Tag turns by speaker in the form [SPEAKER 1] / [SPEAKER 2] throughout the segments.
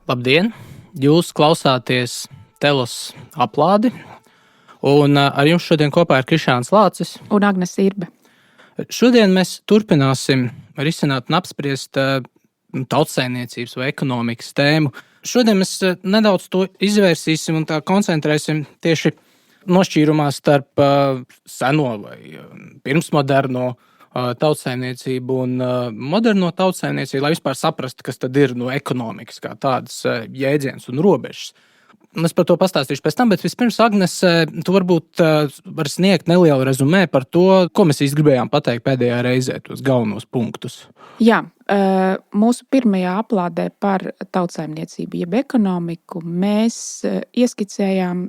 [SPEAKER 1] Labdien! Jūs klausāties Telos aplādi, un ar jums šodien kopā ir Krišāns Lācis
[SPEAKER 2] un Agnes Irbe.
[SPEAKER 1] Šodien mēs turpināsim risināt un apspriest tautsaimniecības vai ekonomikas tēmu. Šodien mēs nedaudz to izvērsīsim un tā koncentrēsim tieši nošķīrumā starp seno vai pirmsmoderno tautsaimniecību un moderno tautsaimniecību, lai vispār saprastu, kas tad ir ekonomikas kā tādas jēdziens un robežas. Es par to pastāstīšu pēc tam, bet vispirms, Agnes, tu varbūt vari sniegt nelielu rezumē par to, ko mēs īsti gribējām pateikt pēdējā reizē, tos galvenos punktus.
[SPEAKER 2] Jā, mūsu pirmajā aplādē par tautsaimniecību jeb ekonomiku mēs ieskicējām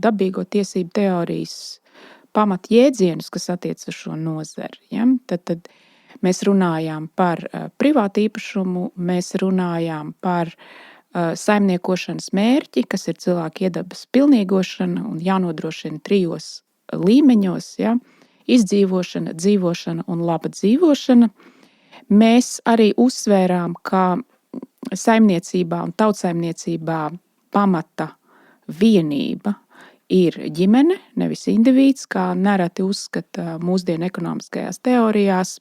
[SPEAKER 2] dabīgo tiesību teorijas pamatjēdzienus, kas attiec uz šo nozari. Ja? Tad mēs runājām par privātu īpašumu, mēs runājām par saimniekošanas mērķi, kas ir cilvēka iedabas pilnīgošana un jānodrošina 3 līmeņos, ja? Izdzīvošana, dzīvošana un laba dzīvošana. Mēs arī uzsvērām, ka saimniecībā un tautsaimniecībā pamata vienība ir ģimene, nevis indivīds, kā nereti uzskata mūsdienu ekonomiskajās teorijās.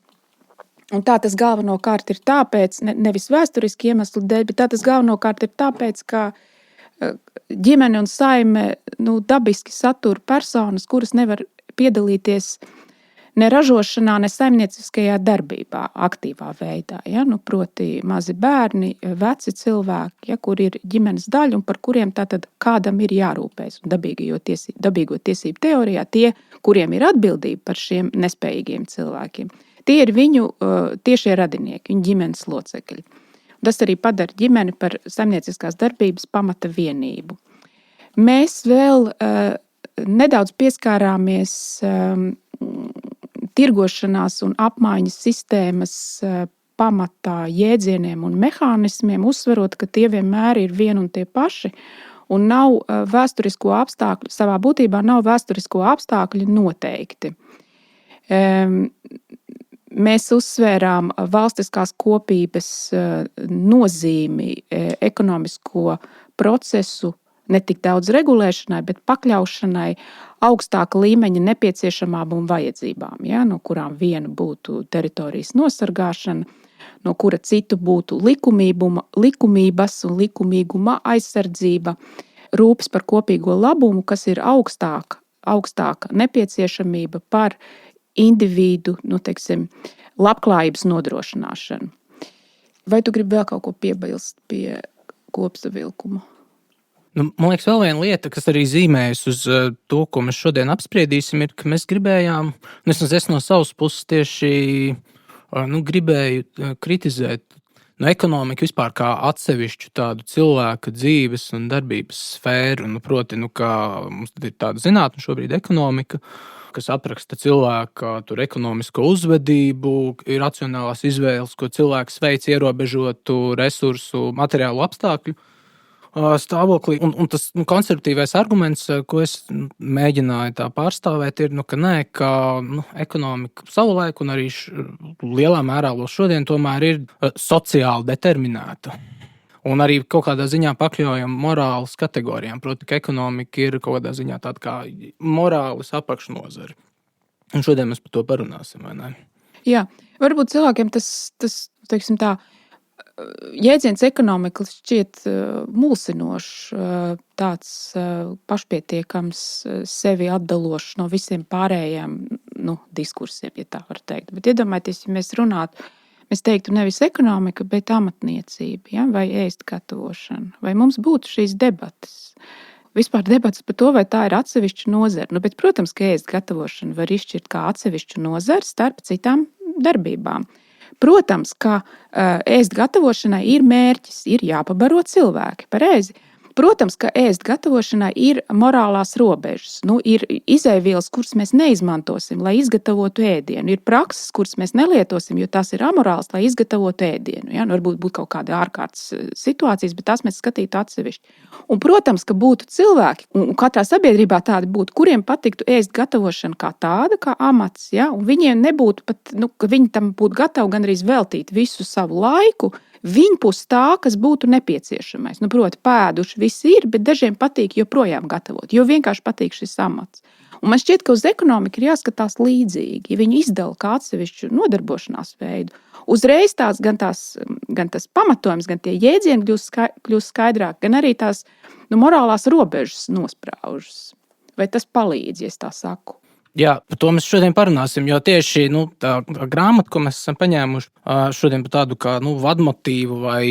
[SPEAKER 2] Un tā tas galvenokārt ir tāpēc, nevis vēsturiski iemeslu dēļ, bet tā tas galvenokārt ir tāpēc, ka ģimene un saime dabiski satura personas, kuras nevar piedalīties ne ražošanā, ne saimnieciskajā darbībā, aktīvā veidā. Ja? Proti mazi bērni, veci cilvēki, ja, kur ir ģimenes daļa un par kuriem tātad kādam ir jārūpējas. Dabīgo tiesību teorijā tie, kuriem ir atbildība par šiem nespējīgiem cilvēkiem, tie ir viņu tiešie radinieki, viņu ģimenes locekļi. Tas arī padara ģimeni par saimnieciskās darbības pamata vienību. Mēs vēl nedaudz pieskārāmies tirgošanās un apmaiņas sistēmas pamatā jēdzieniem un mehānismiem, uzsverot, ka tie vienmēr ir vien un tie paši un nav vēsturisko apstākļu, savā būtībā nav vēsturisko apstākļu noteikti. Mēs uzsvērām valstiskās kopības nozīmi ekonomisko procesu ne tik daudz regulēšanai, bet pakļaušanai augstāka līmeņa nepieciešamām un vajadzībām, ja, no kurām viena būtu teritorijas nosargāšana, no kura citu būtu likumības un likumīguma aizsardzība, rūpes par kopīgo labumu, kas ir augstāka nepieciešamība par individu, labklājības nodrošināšanu. Vai tu gribi vēl kaut ko piebilst pie kopsavilkuma?
[SPEAKER 1] Man liekas, vēl viena lieta, kas arī zīmējas uz to, ko mēs šodien apspriedīsim, ir, ka mēs gribējām, es no savas puses tieši gribēju kritizēt ekonomiku vispār kā atsevišķu tādu cilvēka dzīves un darbības sfēru. Proti, kā mums ir tāda zinātne šobrīd ekonomika, kas apraksta cilvēka ekonomisko uzvedību, ir racionālās izvēles, ko cilvēks veic ierobežotu resursu, materiālu apstākļu stāvoklī. Un tas konservatīvais arguments, ko es mēģināju tā pārstāvēt, ir, ka ekonomika savulaik un arī lielā mērā vēl šodien tomēr ir sociāli determinēta. Un arī kaut kādā ziņā pakļaujama morāles kategorijām. Proti, ka ekonomika ir kaut kādā ziņā tāda kā morāles apakšnozara. Un šodien mēs par to parunāsim, vai ne?
[SPEAKER 2] Jā, varbūt cilvēkiem tas teiksim tā, jēdziens ekonomika šķiet mulsinošs, tāds pašpietiekams, sevi atdalošs no visiem pārējiem diskursiem, ja tā var teikt. Bet iedomājieties, ja mēs teiktu nevis ekonomika, bet amatniecība, ja? Vai ēst gatavošana. Vai mums būtu šīs debatas? Vispār debatas par to, vai tā ir atsevišķa nozara. Bet, protams, ka ēst gatavošana var izšķirt kā atsevišķu nozari starp citām darbībām. Protams, ka ēst gatavošanai ir mērķis, ir jāpabaro cilvēki, pareizi. Protams, ka ēst gatavošanai ir morālās robežas. Ir izēvielas, kuras mēs neizmantosim, lai izgatavotu ēdienu. Ir prakses, kuras mēs nelietosim, jo tās ir amorāls, lai izgatavotu ēdienu. Ja? Varbūt būtu kaut kāda ārkārtas situācijas, bet tās mēs skatītu atsevišķi. Un, protams, ka būtu cilvēki, un katrā sabiedrībā tādi būtu, kuriem patiktu ēst gatavošana kā tāda, kā amats. Ja? Un viņiem nebūtu pat, ka viņi tam būtu gatavi gan arī veltīt visu savu laiku, viņpus tā, kas būtu nepieciešamais. Nu, proti, pēduši visi ir, bet dažiem patīk joprojām gatavot, jo vienkārši patīk šis amats. Un man šķiet, ka uz ekonomiku ir jāskatās līdzīgi. Ja viņi izdala kā atsevišķu nodarbošanās veidu, uzreiz gan tas pamatojums, gan tie jēdzieni kļūst skaidrāk, gan arī tās morālās robežas nospraužas. Vai tas palīdz, ja es tā saku?
[SPEAKER 1] Jā, par to mēs šodien parunāsim, jo tieši tā grāmata, ko mēs esam paņēmuši šodien par tādu kā vadmotīvu vai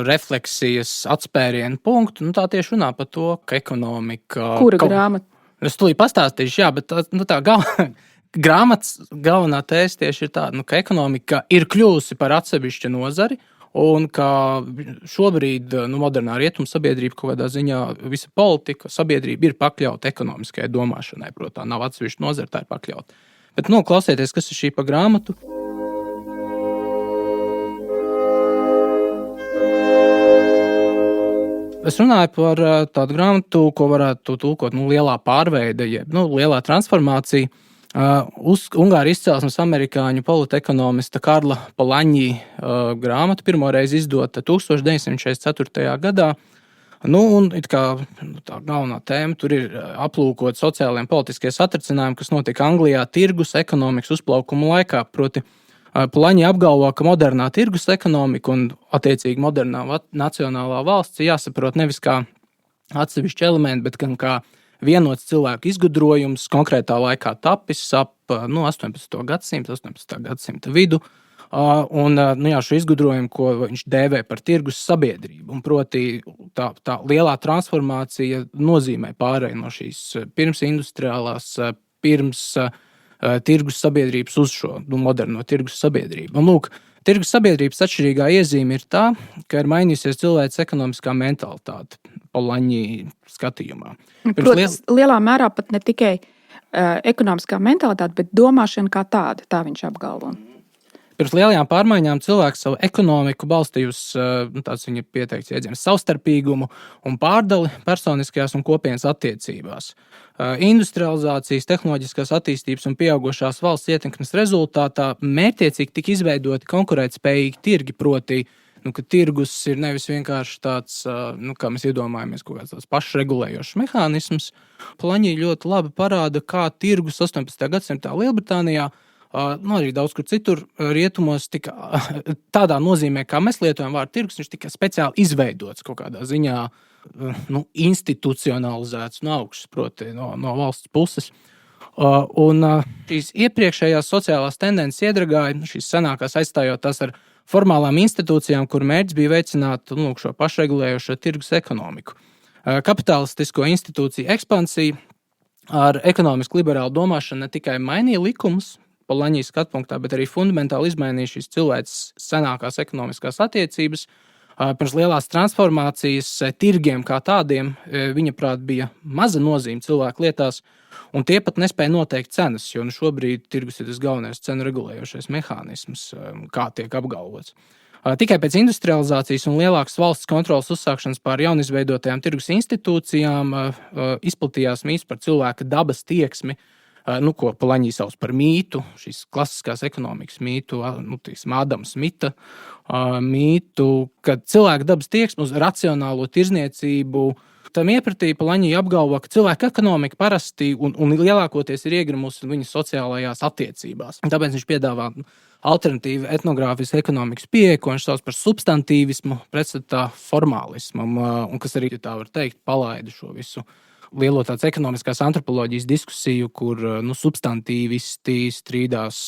[SPEAKER 1] refleksijas atspērienu punktu, tā tieši runā par to, ka ekonomika...
[SPEAKER 2] Kura grāmata?
[SPEAKER 1] Es tūlīt pastāstīšu, jā, bet tā grāmatas galvenā tēze tieši ir tāda, ka ekonomika ir kļuvusi par atsevišķu nozari un ka šobrīd modernā rietumu sabiedrība kaut kādā ziņā visa politika, sabiedrība ir pakļauta ekonomiskajai domāšanai. Protams, nav atsevišķa nozara, tā ir pakļauta. Bet klausieties, kas ir šī pa grāmatu. Es runāju par tādu grāmatu, ko varētu tulkot lielā pārveide, jeb lielā transformācija. Ungāru izcelsmes amerikāņu politekonomista Karla Polanyi grāmata pirmoreiz izdota 1944. gadā. Un tā galvenā tēma tur ir aplūkot sociālajie un politiskie satricinājumi, kas notika Anglijā tirgus ekonomikas uzplaukuma laikā. Proti, Polanyi apgalvo, ka modernā tirgus ekonomika un attiecīgi modernā nacionālā valsts ir jāsaprot nevis kā atsevišķi elementi, bet gan kā vienots cilvēku izgudrojums konkrētā laikā tapis ap 18. gadsimta vidu. Šo izgudrojumu, ko viņš dēvē par tirgus sabiedrību. Un proti, tā lielā transformācija nozīmē pārēju no šīs pirms industriālās, pirms tirgus sabiedrības uz šo moderno tirgus sabiedrību. Un, lūk, tirgus sabiedrības atšķirīgā iezīme ir tā, ka ir mainījusies cilvēks ekonomiskā mentalitāte Polanyi skatījumā.
[SPEAKER 2] Protams, lielā mērā pat ne tikai ekonomiskā mentalitāte, bet domāšana kā tāda, tā viņš apgalvo.
[SPEAKER 1] Pirms lielajām pārmaiņām cilvēks savu ekonomiku balstīja uz tāds viņa pieteikts jēdziens savstarpīgumu un pārdali personiskajās un kopienas attiecībās. Industrializācijas, tehnoloģiskās attīstības un pieaugušās valsts ietekmes rezultātā mērķiecīgi tika izveidoti konkurētspējīgi tirgi, proti, ka tirgus ir nevis vienkārši tāds, kā mēs iedomājamies, kaut kāds tāds pašregulējošs mehānisms. Polanyi ļoti labi parāda, kā tirgus 18. gadsimtā Lielbritānijā, arī daudz kur citur rietumos tika tādā nozīmē, kā mēs lietojam vārdu tirgus, viņš tika speciāli izveidots kaut kādā ziņā, institucionalizēts no augšas, proti no valsts puses. Un šīs iepriekšējās sociālās tendences iedragāja, šīs senākās aizstājot tās ar formālām institūcijām, kur mērķis bija veicināt šo pašregulējošo tirgus ekonomiku. Kapitalistisko institūciju ekspansija ar ekonomiski liberālu domāšanu ne tikai mainīja likumus, Polanyi skatpunktā, bet arī fundamentāli izmainīja šīs cilvēces senākās ekonomiskās attiecības. Pirms lielās transformācijas tirgiem kā tādiem, viņa prāt, bija maza nozīme cilvēku lietās, un tie pat nespēja noteikt cenas, jo šobrīd tirgus ir tas galvenais cenu regulējošais mehānisms, kā tiek apgalvots. Tikai pēc industrializācijas un lielākas valsts kontrolas uzsākšanas pār jaunizveidotajām tirgus institūcijām izplatījās mīts par cilvēka dabas tieksmi, ko Polanyi sauc par mītu, šīs klasiskās ekonomikas mītu, Ādama Smita mītu, kad cilvēka dabas tieksme uz racionālo tirzniecību. Tam iepratīja Polanyi apgalvo, ka cilvēka ekonomika parasti un lielākoties ir iegrimusi viņas sociālajās attiecībās. Tāpēc viņš piedāvā alternatīvu etnogrāfisku ekonomikas pieeju, ko viņš sauc par substantīvismu, pretstatā formālismam, un kas arī, tā var teikt, palaida šo visu lielo tāds ekonomiskās antropoloģijas diskusiju, kur substantīvisti strīdās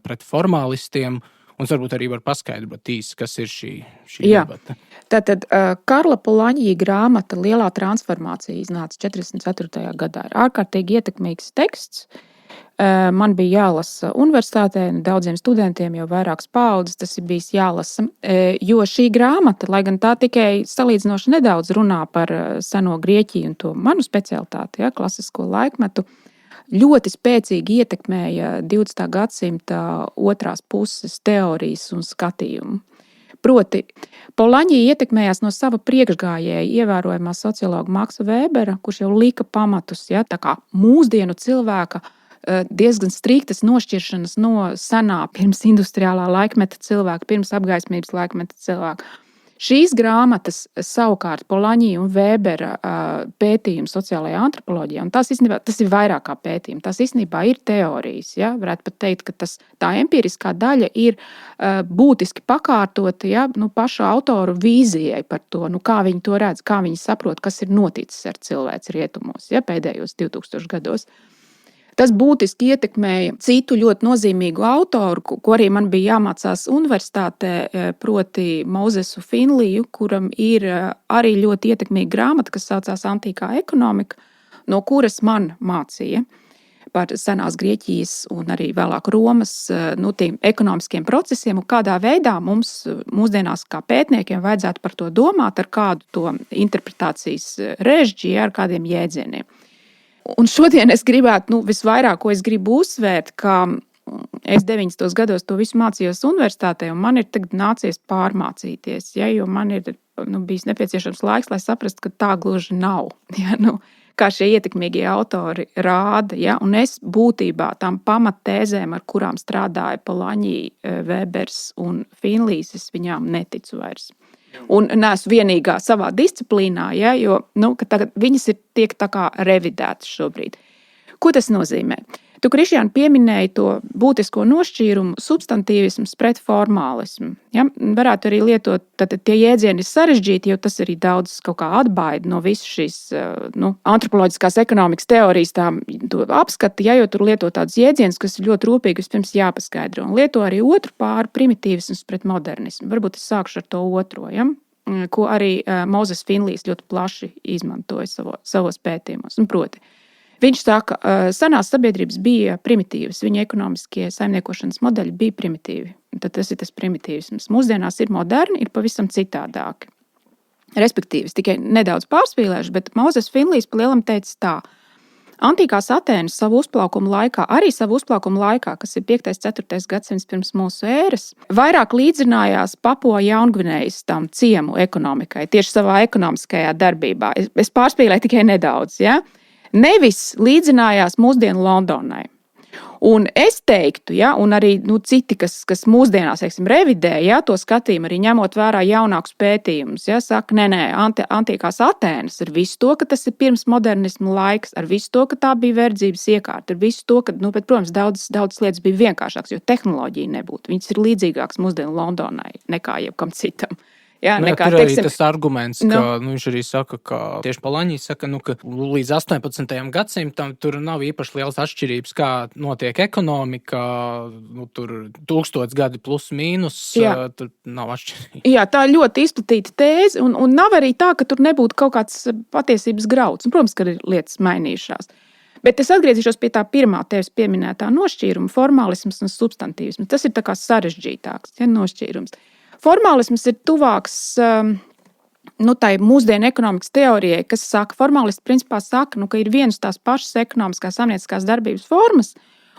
[SPEAKER 1] pret formālistiem, un varbūt arī var paskaidrot īsi, kas ir šī debata.
[SPEAKER 2] Tātad Karla Polanyi grāmata Lielā transformācija iznāca 44. gadā. Ir ārkārtīgi ietekmīgs teksts. Man bija jālasa universitātē, daudziem studentiem jau vairākas paaudzes tas ir bijis jālasa, jo šī grāmata, lai gan tā tikai salīdzinoši nedaudz runā par seno Grieķiju un to manu specialitāti, klasisko laikmetu, ļoti spēcīgi ietekmēja 20. gadsimta otrās puses teorijas un skatījumu. Proti, Polanyi ietekmējās no sava priekšgājēja ievērojamā sociologa Maksa Vēbera, kurš jau lika pamatus, tā kā mūsdienu cilvēka diezgan striktas nošķiršanas no senā pirms industriālā laikmeta cilvēka, pirms apgaismības laikmeta cilvēka. Šīs grāmatas savukārt Polanyi un Vēbera pētījumi sociālajā antropoloģijā, un tas ir vairāk kā pētījumi, tas īstenībā ir teorijas. Ja? Varētu pat teikt, ka tā empiriskā daļa ir būtiski pakārtota paša autoru vīzijai par to, kā viņi to redz, kā viņi saprot, kas ir noticis ar cilvēci rietumos pēdējos 2000 gados. Tas būtiski ietekmēja citu ļoti nozīmīgu autoru, ko arī man bija jāmācās universitātē, proti Mozesu Finliju, kuram ir arī ļoti ietekmīga grāmata, kas saucās Antīkā ekonomika, no kuras man mācīja par senās Grieķijas un arī vēlāk Romas tiem ekonomiskiem procesiem, un kādā veidā mums mūsdienās kā pētniekiem vajadzētu par to domāt, ar kādu to interpretācijas režģi, ar kādiem jēdzieniem. Un šodien es gribētu, visvairāk, ko es gribu uzsvērt, ka es 90. gados to visu mācījos universitātē, un man ir tagad nācies pārmācīties, jo man ir bijis nepieciešams laiks, lai saprastu, ka tā gluži nav, kā šie ietekmīgie autori rāda, un es būtībā tām pamattēzēm, ar kurām strādāja Polanyi, Vēbers un Finlijs, es viņām neticu vairs. Un neesmu vienīgā savā disciplīnā, jo viņas tiek tā kā revidētas šobrīd. Ko tas nozīmē? Tu, Krišjān, pieminēji to būtisko nošķīrumu substantīvisms pret formālismu. Ja? Varētu arī lietot, tad tie jēdzieni ir sarežģīti, jo tas arī daudz kaut kā atbaida no visas šīs antropoloģiskās ekonomikas teorijas apskata, jo tur lieto tādus jēdzienus, kas ir ļoti rūpīgi vispirms jāpaskaidro. Un lieto arī otru pāri primitīvisms pret modernismu. Varbūt es sākšu ar to otro, ko arī Mozes Finlijs ļoti plaši izmantoja savos pētījumos. Un proti, viņš saka, ka senās sabiedrības bija primitīvas, viņa ekonomiskie saimniekošanas modeļi bija primitīvi. Tad tas ir tas primitīvisms. Mūsdienās ir moderni, ir pavisam citādāki. Respektīvi, tikai nedaudz pārspīlēšu, bet Mozes Finlijs pa lielam teica tā. Antīkās Atēnas savu uzplaukumu laikā, kas ir 5. 4. gadsimts pirms mūsu ēras, vairāk līdzinājās Papua Jaungvinējas tam ciemu ekonomikai, tieši savā ekonomiskajā darbībā. Es pārspīlēju tikai nedaudz, Nevis līdzinājās mūsdienu Londonai. Un es teiktu, un arī citi, kas mūsdienās revidē to skatījumu, arī ņemot vērā jaunākus pētījumus, saka, nē, antīkās Atēnas ar visu to, ka tas ir pirms modernismu laiks, ar visu to, ka tā bija verdzības iekārta, ar visu to, ka, bet, protams, daudz lietas bija vienkāršākas, jo tehnoloģija nebūtu. Viņas ir līdzīgākas mūsdienu Londonai nekā jebkam citam.
[SPEAKER 1] Tur arī tas arguments, ka viņš arī saka, ka tieši Polanyi saka, ka līdz 18. gadsimtam tur nav īpaši liels atšķirības, kā notiek ekonomika, tur 1000 gadi plus mīnus, tur nav atšķirības.
[SPEAKER 2] Jā, tā ir ļoti izplatīta tēze, un nav arī tā, ka tur nebūtu kaut kāds patiesības grauds. Un, protams, ka ir lietas mainījušās. Bet es atgriezīšos pie tā pirmā tevis pieminētā nošķīruma, formālisms un substantīvisms. Tas ir tā kā sarežģītāks nošķīrums. Formālisms ir tuvāks tai mūsdienu ekonomikas teorijai, kas saka, formālisti principā saka, ka ir vienas tās pašas ekonomiskās saimnieciskās darbības formas,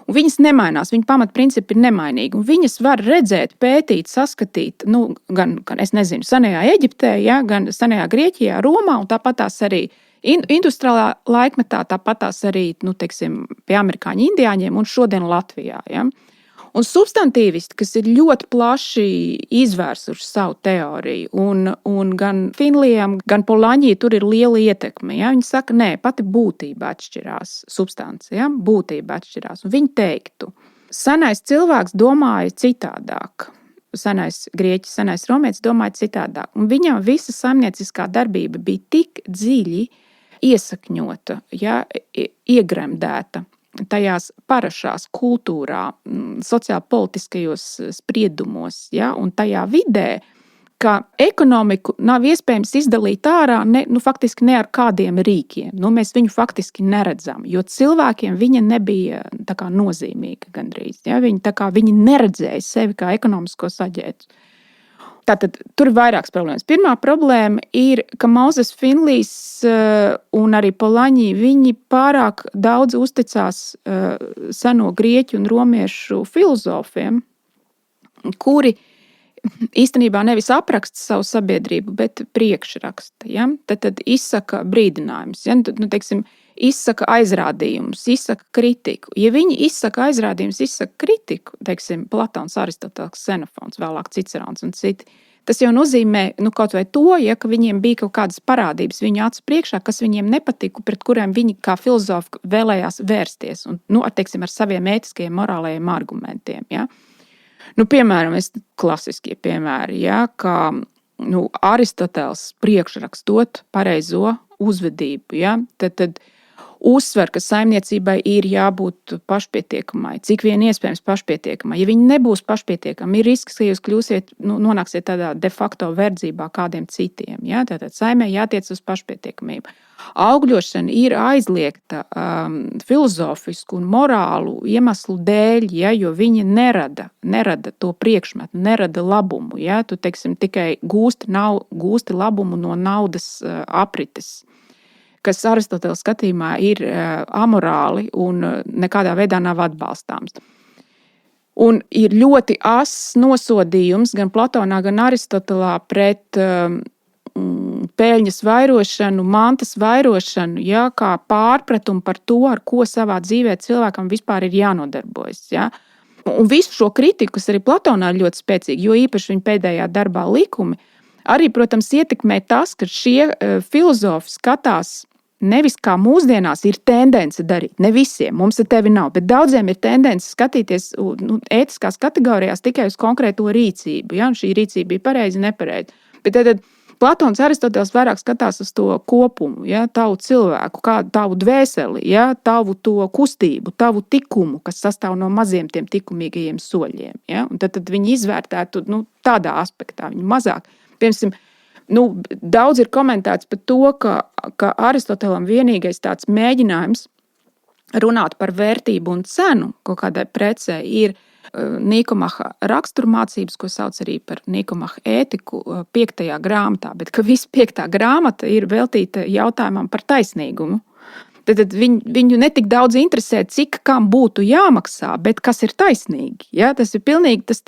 [SPEAKER 2] un viņas nemainās, viņu pamatprincipi ir nemainīgi, un viņas var redzēt, pētīt, saskatīt, gan es nezinu, senajā Eģiptē, gan senajā Grieķijā, Romā, un tāpatās arī industriālā laikmetā, tāpatās arī, pie amerikāņu indiāņiem un šodien Latvijā, Un substantīvisti, kas ir ļoti plaši izvērsuši savu teoriju, un gan Finlijam, gan Polanyi tur ir liela ietekme. Viņi saka, nē, pati būtība atšķirās, substance, būtība atšķirās. Un viņi teiktu, senais cilvēks domāja citādāk. Senais grieķis, senais romietis domāja citādāk. Un viņam visa saimnieciskā darbība bija tik dziļi iesakņota, iegremdēta tajās parašās kultūrā, sociālpolitiskajos spriedumos, un tajā vidē, ka ekonomiku nav iespējams izdalīt ārā faktiski ne ar kādiem rīkiem. Mēs viņu faktiski neredzam, jo cilvēkiem viņa nebija tā kā nozīmīga gandrīz. Viņi neredzēja sevi kā ekonomisko saģētu. Tātad tur ir vairākas problēmas. Pirmā problēma ir, ka Mozes Finlijs un arī Polanyi, viņi pārāk daudz uzticās seno grieķu un romiešu filozofiem, kuri īstenībā nevis apraksta savu sabiedrību, bet priekšraksta. Ja? Tad izsaka brīdinājumus, ja? Teiksim, izsaka aizrādījumus, izsaka kritiku. Ja viņi izsaka aizrādījumus, izsaka kritiku, teiksim, Platons, Aristoteles, Ksenofons, vēlāk Cicerons un citi, tas jau nozīmē kaut vai to, ja, ka viņiem bija kaut kādas parādības viņu acu priekšā, kas viņiem nepatika, pret kuriem viņi kā filozofi vēlējās vērsties un, teiksim, ar saviem ētiskajiem, morālajiem argumentiem. Ja? Piemēram, klasiskie piemēri, ja, kā Aristoteles priekšrakstot pareizo uzvedību. Ja, tad uzsver, ka saimniecībai ir jābūt pašpietiekamai, cik vien iespējams pašpietiekamai. Ja viņi nebūs pašpietiekami, ir risks, ka jūs nonāksiet tādā de facto verdzībā kādiem citiem. Ja? Tātad saimē jātiec uz pašpietiekamību. Augļošana ir aizliegta filozofisku un morālu iemeslu dēļ, ja? Jo viņa nerada to priekšmetu, nerada labumu. Ja? Tu, teiksim, tikai gūsti labumu no naudas aprites, kas Aristoteles skatījumā ir amorāli un nekādā veidā nav atbalstāms. Un ir ļoti ass nosodījums gan Platonā, gan Aristotelā pret peļņas vairošanu, mantas vairošanu, ja, kā pārpratumu par to, ar ko savā dzīvē cilvēkam vispār ir jānodarbojas. Ja. Un visu šo kritiku, kas arī Platonā ir ļoti spēcīga, jo īpaši viņa pēdējā darbā likumi, arī, protams, ietekmē tas, ka šie filozofi skatās nevis kā mūsdienās ir tendence darīt. Ne visiem, mums ar tevi nav, bet daudziem ir tendence skatīties ētiskās kategorijās tikai uz konkrēto rīcību. Ja? Šī rīcība bija pareiza, nepareiza. Bet tad Platons, Aristoteles vairāk skatās uz to kopumu, ja? Tavu cilvēku, tavu dvēseli, ja? Tavu to kustību, tavu tikumu, kas sastāv no maziem tiem tikumīgajiem soļiem. Ja? Un tad viņi izvērtētu tādā aspektā, viņi mazāk. Piemēram, daudz ir komentēts par to, ka Aristotelam vienīgais tāds mēģinājums runāt par vērtību un cenu kaut kādai precei ir Nikomaha raksturmācības, ko sauc arī par Nikomaha ētiku 5. grāmatā, bet ka visa 5. grāmata ir veltīta jautājumam par taisnīgumu. Tad viņu netik daudz interesē, cik kam būtu jāmaksā, bet kas ir taisnīgi. Ja? Tas ir pilnīgi,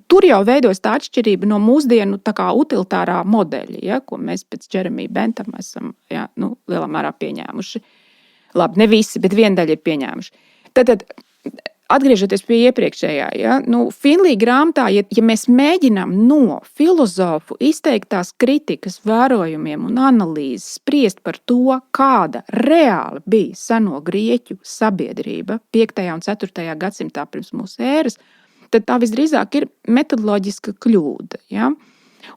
[SPEAKER 2] tur jau veidojas tā atšķirība no mūsdienu tā kā utilitārā modeļa, ja? Ko mēs pēc Jeremija Bentama esam lielā mērā pieņēmuši. Labi, ne visi, bet viena daļa ir pieņēmuši. Tad atgriežoties pie iepriekšējā, ja, Finlī grāmatā, ja mēs mēģinām no filozofu izteiktās kritikas vērojumiem un analīzes spriest par to, kāda reāli bija seno grieķu sabiedrība 5. un 4. gadsimtā pirms mūsu ēras, tad tā visdrīzāk ir metodoloģiska kļūda. Ja?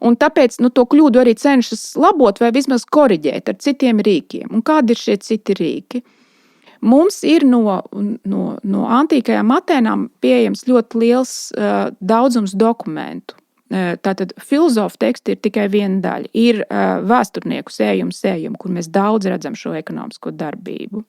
[SPEAKER 2] Un tāpēc to kļūdu arī cenšas labot vai vismaz koriģēt ar citiem rīkiem. Un kādi ir šie citi rīki? Mums ir no antīkajām Atēnām pieejams ļoti liels daudzums dokumentu. Tātad filozofu teksti ir tikai viena daļa. Ir vēsturnieku sējumu, kur mēs daudz redzam šo ekonomisko darbību.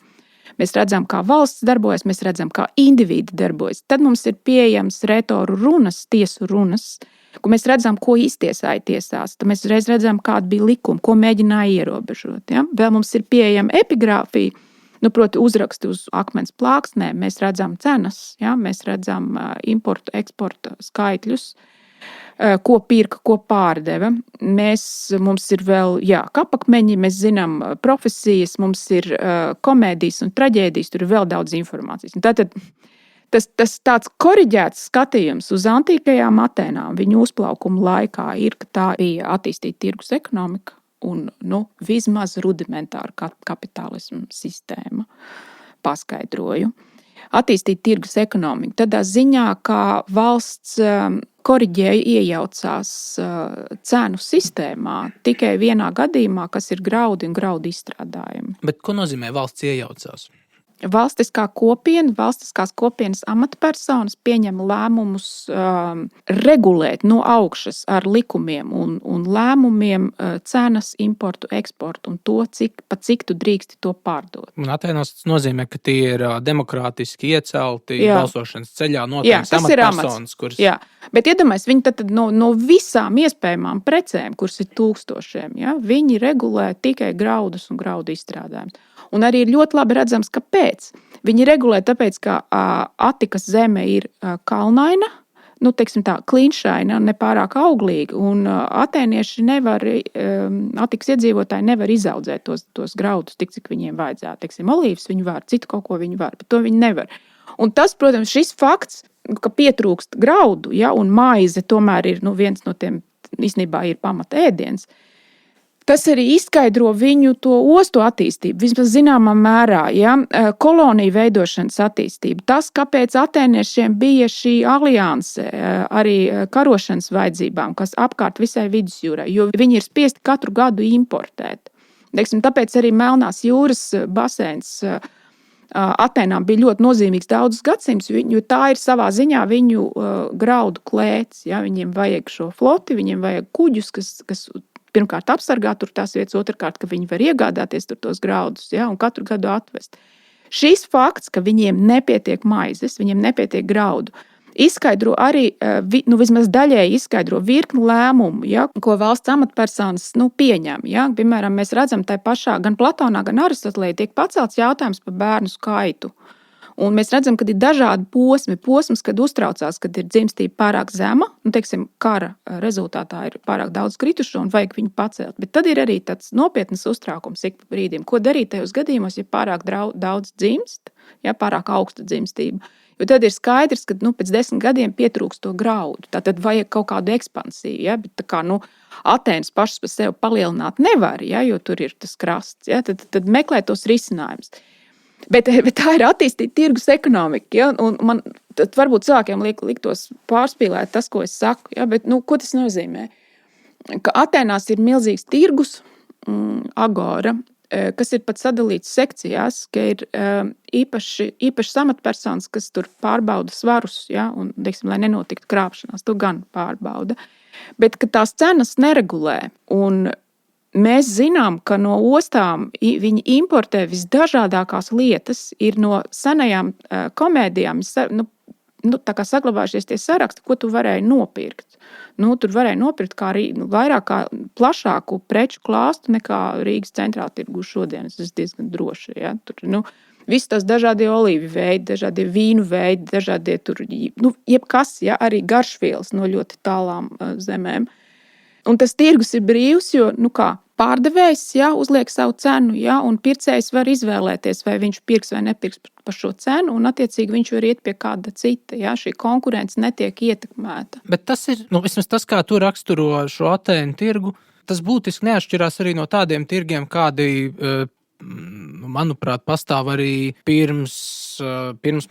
[SPEAKER 2] Mēs redzam, kā valsts darbojas, mēs redzam, kā individi darbojas. Tad mums ir pieejams retoru runas, tiesu runas, kur mēs redzam, ko iztiesāja tiesās. Tad mēs reiz redzam, kāda bija likuma, ko mēģināja ierobežot. Ja? Vēl mums ir pieejama epigrāfija, proti uzraksti uz akmens plāksnēm, mēs redzam cenas, ja? Mēs redzam importu, eksporta skaitļus, ko pirka, ko pārdeva. Mums ir vēl kapakmeņi, mēs zinām profesijas, mums ir komēdijas un traģēdijas, tur ir vēl daudz informācijas. Tātad tas tāds koriģēts skatījums uz antīkajām Atēnām viņu uzplaukuma laikā ir, ka tā bija attīstīta tirgus ekonomika un vismaz rudimentāra kapitālisma sistēma, paskaidroju. Attīstīt tirgus ekonomiku tādā ziņā, ka valsts koriģēja iejaucās cenu sistēmā tikai vienā gadījumā, kas ir graudi un graudu izstrādājumi.
[SPEAKER 1] Bet ko nozīmē valsts iejaucās?
[SPEAKER 2] Valstiskās kopienas amatpersonas pieņem lēmumus regulēt no augšas ar likumiem un lēmumiem cenas, importu, eksportu un to, cik tu drīksti to pārdot.
[SPEAKER 1] Un Atēnos tas nozīmē, ka tie ir demokrātiski iecelti balsošanas ceļā noteikti amatpersonas, kuras...
[SPEAKER 2] Jā, bet iedomājies, viņi tad no visām iespējamām precēm, kuras ir tūkstošiem, ja, viņi regulē tikai graudus un graudu izstrādājumus. Un arī ir ļoti labi redzams, kāpēc. Viņi regulē tāpēc, ka Atikas zeme ir kalnaina, teiksim tā, klinšaina, ne pārāk auglīga, un atēnieši nevar, Atikas iedzīvotāji nevar izaudzēt tos graudus tik, cik viņiem vajadzētu. Teiksim, olīvas viņi var, citu kaut ko viņi var, bet to viņi nevar. Un tas, protams, šis fakts, ka pietrūkst graudu, ja, un maize tomēr ir viens no tiem, īstenībā ir pamata ēdiens, tas arī izskaidro viņu to ostu attīstību, vismaz zināmā mērā, ja? Koloniju veidošanas attīstību. Tas, kāpēc atēniešiem bija šī alianse arī karošanas vajadzībām, kas apkārt visai vidusjūrai, jo viņi ir spiesti katru gadu importēt. Tāpēc arī Melnās jūras baseins Atēnām bija ļoti nozīmīgs daudzus gadsimtus, jo tā ir savā ziņā viņu graudu klēts. Ja? Viņiem vajag šo floti, viņiem vajag kuģus, kas pirmkārt apsargāt tur tās vietas, otrkārt, ka viņi var iegādāties tur tos graudus, ja, un katru gadu atvest. Šis fakts, ka viņiem nepietiek maizes, viņiem nepietiek graudu, izskaidro arī, vismaz daļēji izskaidro virkni lēmumu, ja, ko valsts amatpersonas pieņem. Ja. Piemēram, mēs redzam tai pašā gan Platonā, gan Aristotelē tiek pacelts jautājums par bērnu skaitu. Un mēs redzam, ka ir dažādi posms, kad uztraucās, kad ir dzimstība pārāk zema, teiksim, kara rezultātā ir pārāk daudz kritušo un vajag viņu pacelt. Bet tad ir arī tāds nopietnas uztraukums ik pa brīdim. Ko darīt tajos gadījumos, ja pārāk daudz dzimst, ja pārāk augsta dzimstība? Jo tad ir skaidrs, ka pēc 10 gadiem pietrūkst to graudu. Tad vajag kaut kādu ekspansiju. Ja? Bet tā kā Atēnas pašas par sevi palielināt nevar, ja? Jo tur ir tas krasts. Ja? Tad meklē tos risinājumus. Bet tā ir attīstīta tirgus ekonomika. Ja? Un man varbūt cilvēkiem liktos pārspīlēt tas, ko es saku. Ja? Bet, ko tas nozīmē? Ka Atēnās ir milzīgs tirgus, agora, kas ir pat sadalīts sekcijās, ka ir īpašas amatpersonas, kas tur pārbauda svarus, ja? Un, lai nenotiktu krāpšanās, to gan pārbauda. Bet ka tās cenas neregulē. Un mēs zinām, ka no ostām viņi importē visdažādākās lietas, ir no senajām komēdijām, tā kā saglabājušies tie saraksti, ko tu varēji nopirkt. Tur varēja nopirkt vairāk kā plašāku preču klāstu nekā Rīgas centrāla tirgu šodien. Tas ir diezgan droši. Ja? Tur, visi tās dažādie olīvi veidi, dažādie vīnu veidi, dažādie tur, jebkas, ja? Arī garšvielas no ļoti tālām zemēm. Un tas tirgus ir brīvs, jo, pārdevējs uzliek savu cenu, un pircējs var izvēlēties, vai viņš pirks vai nepirks par šo cenu, un attiecīgi viņš var iet pie kāda cita. Šī konkurence netiek ietekmēta.
[SPEAKER 1] Bet tas ir, vismaz tas, kā tu raksturo šo Atēnu tirgu, tas būtiski neatšķirās arī no tādiem tirgiem, kādi, manuprāt, pastāv arī pirms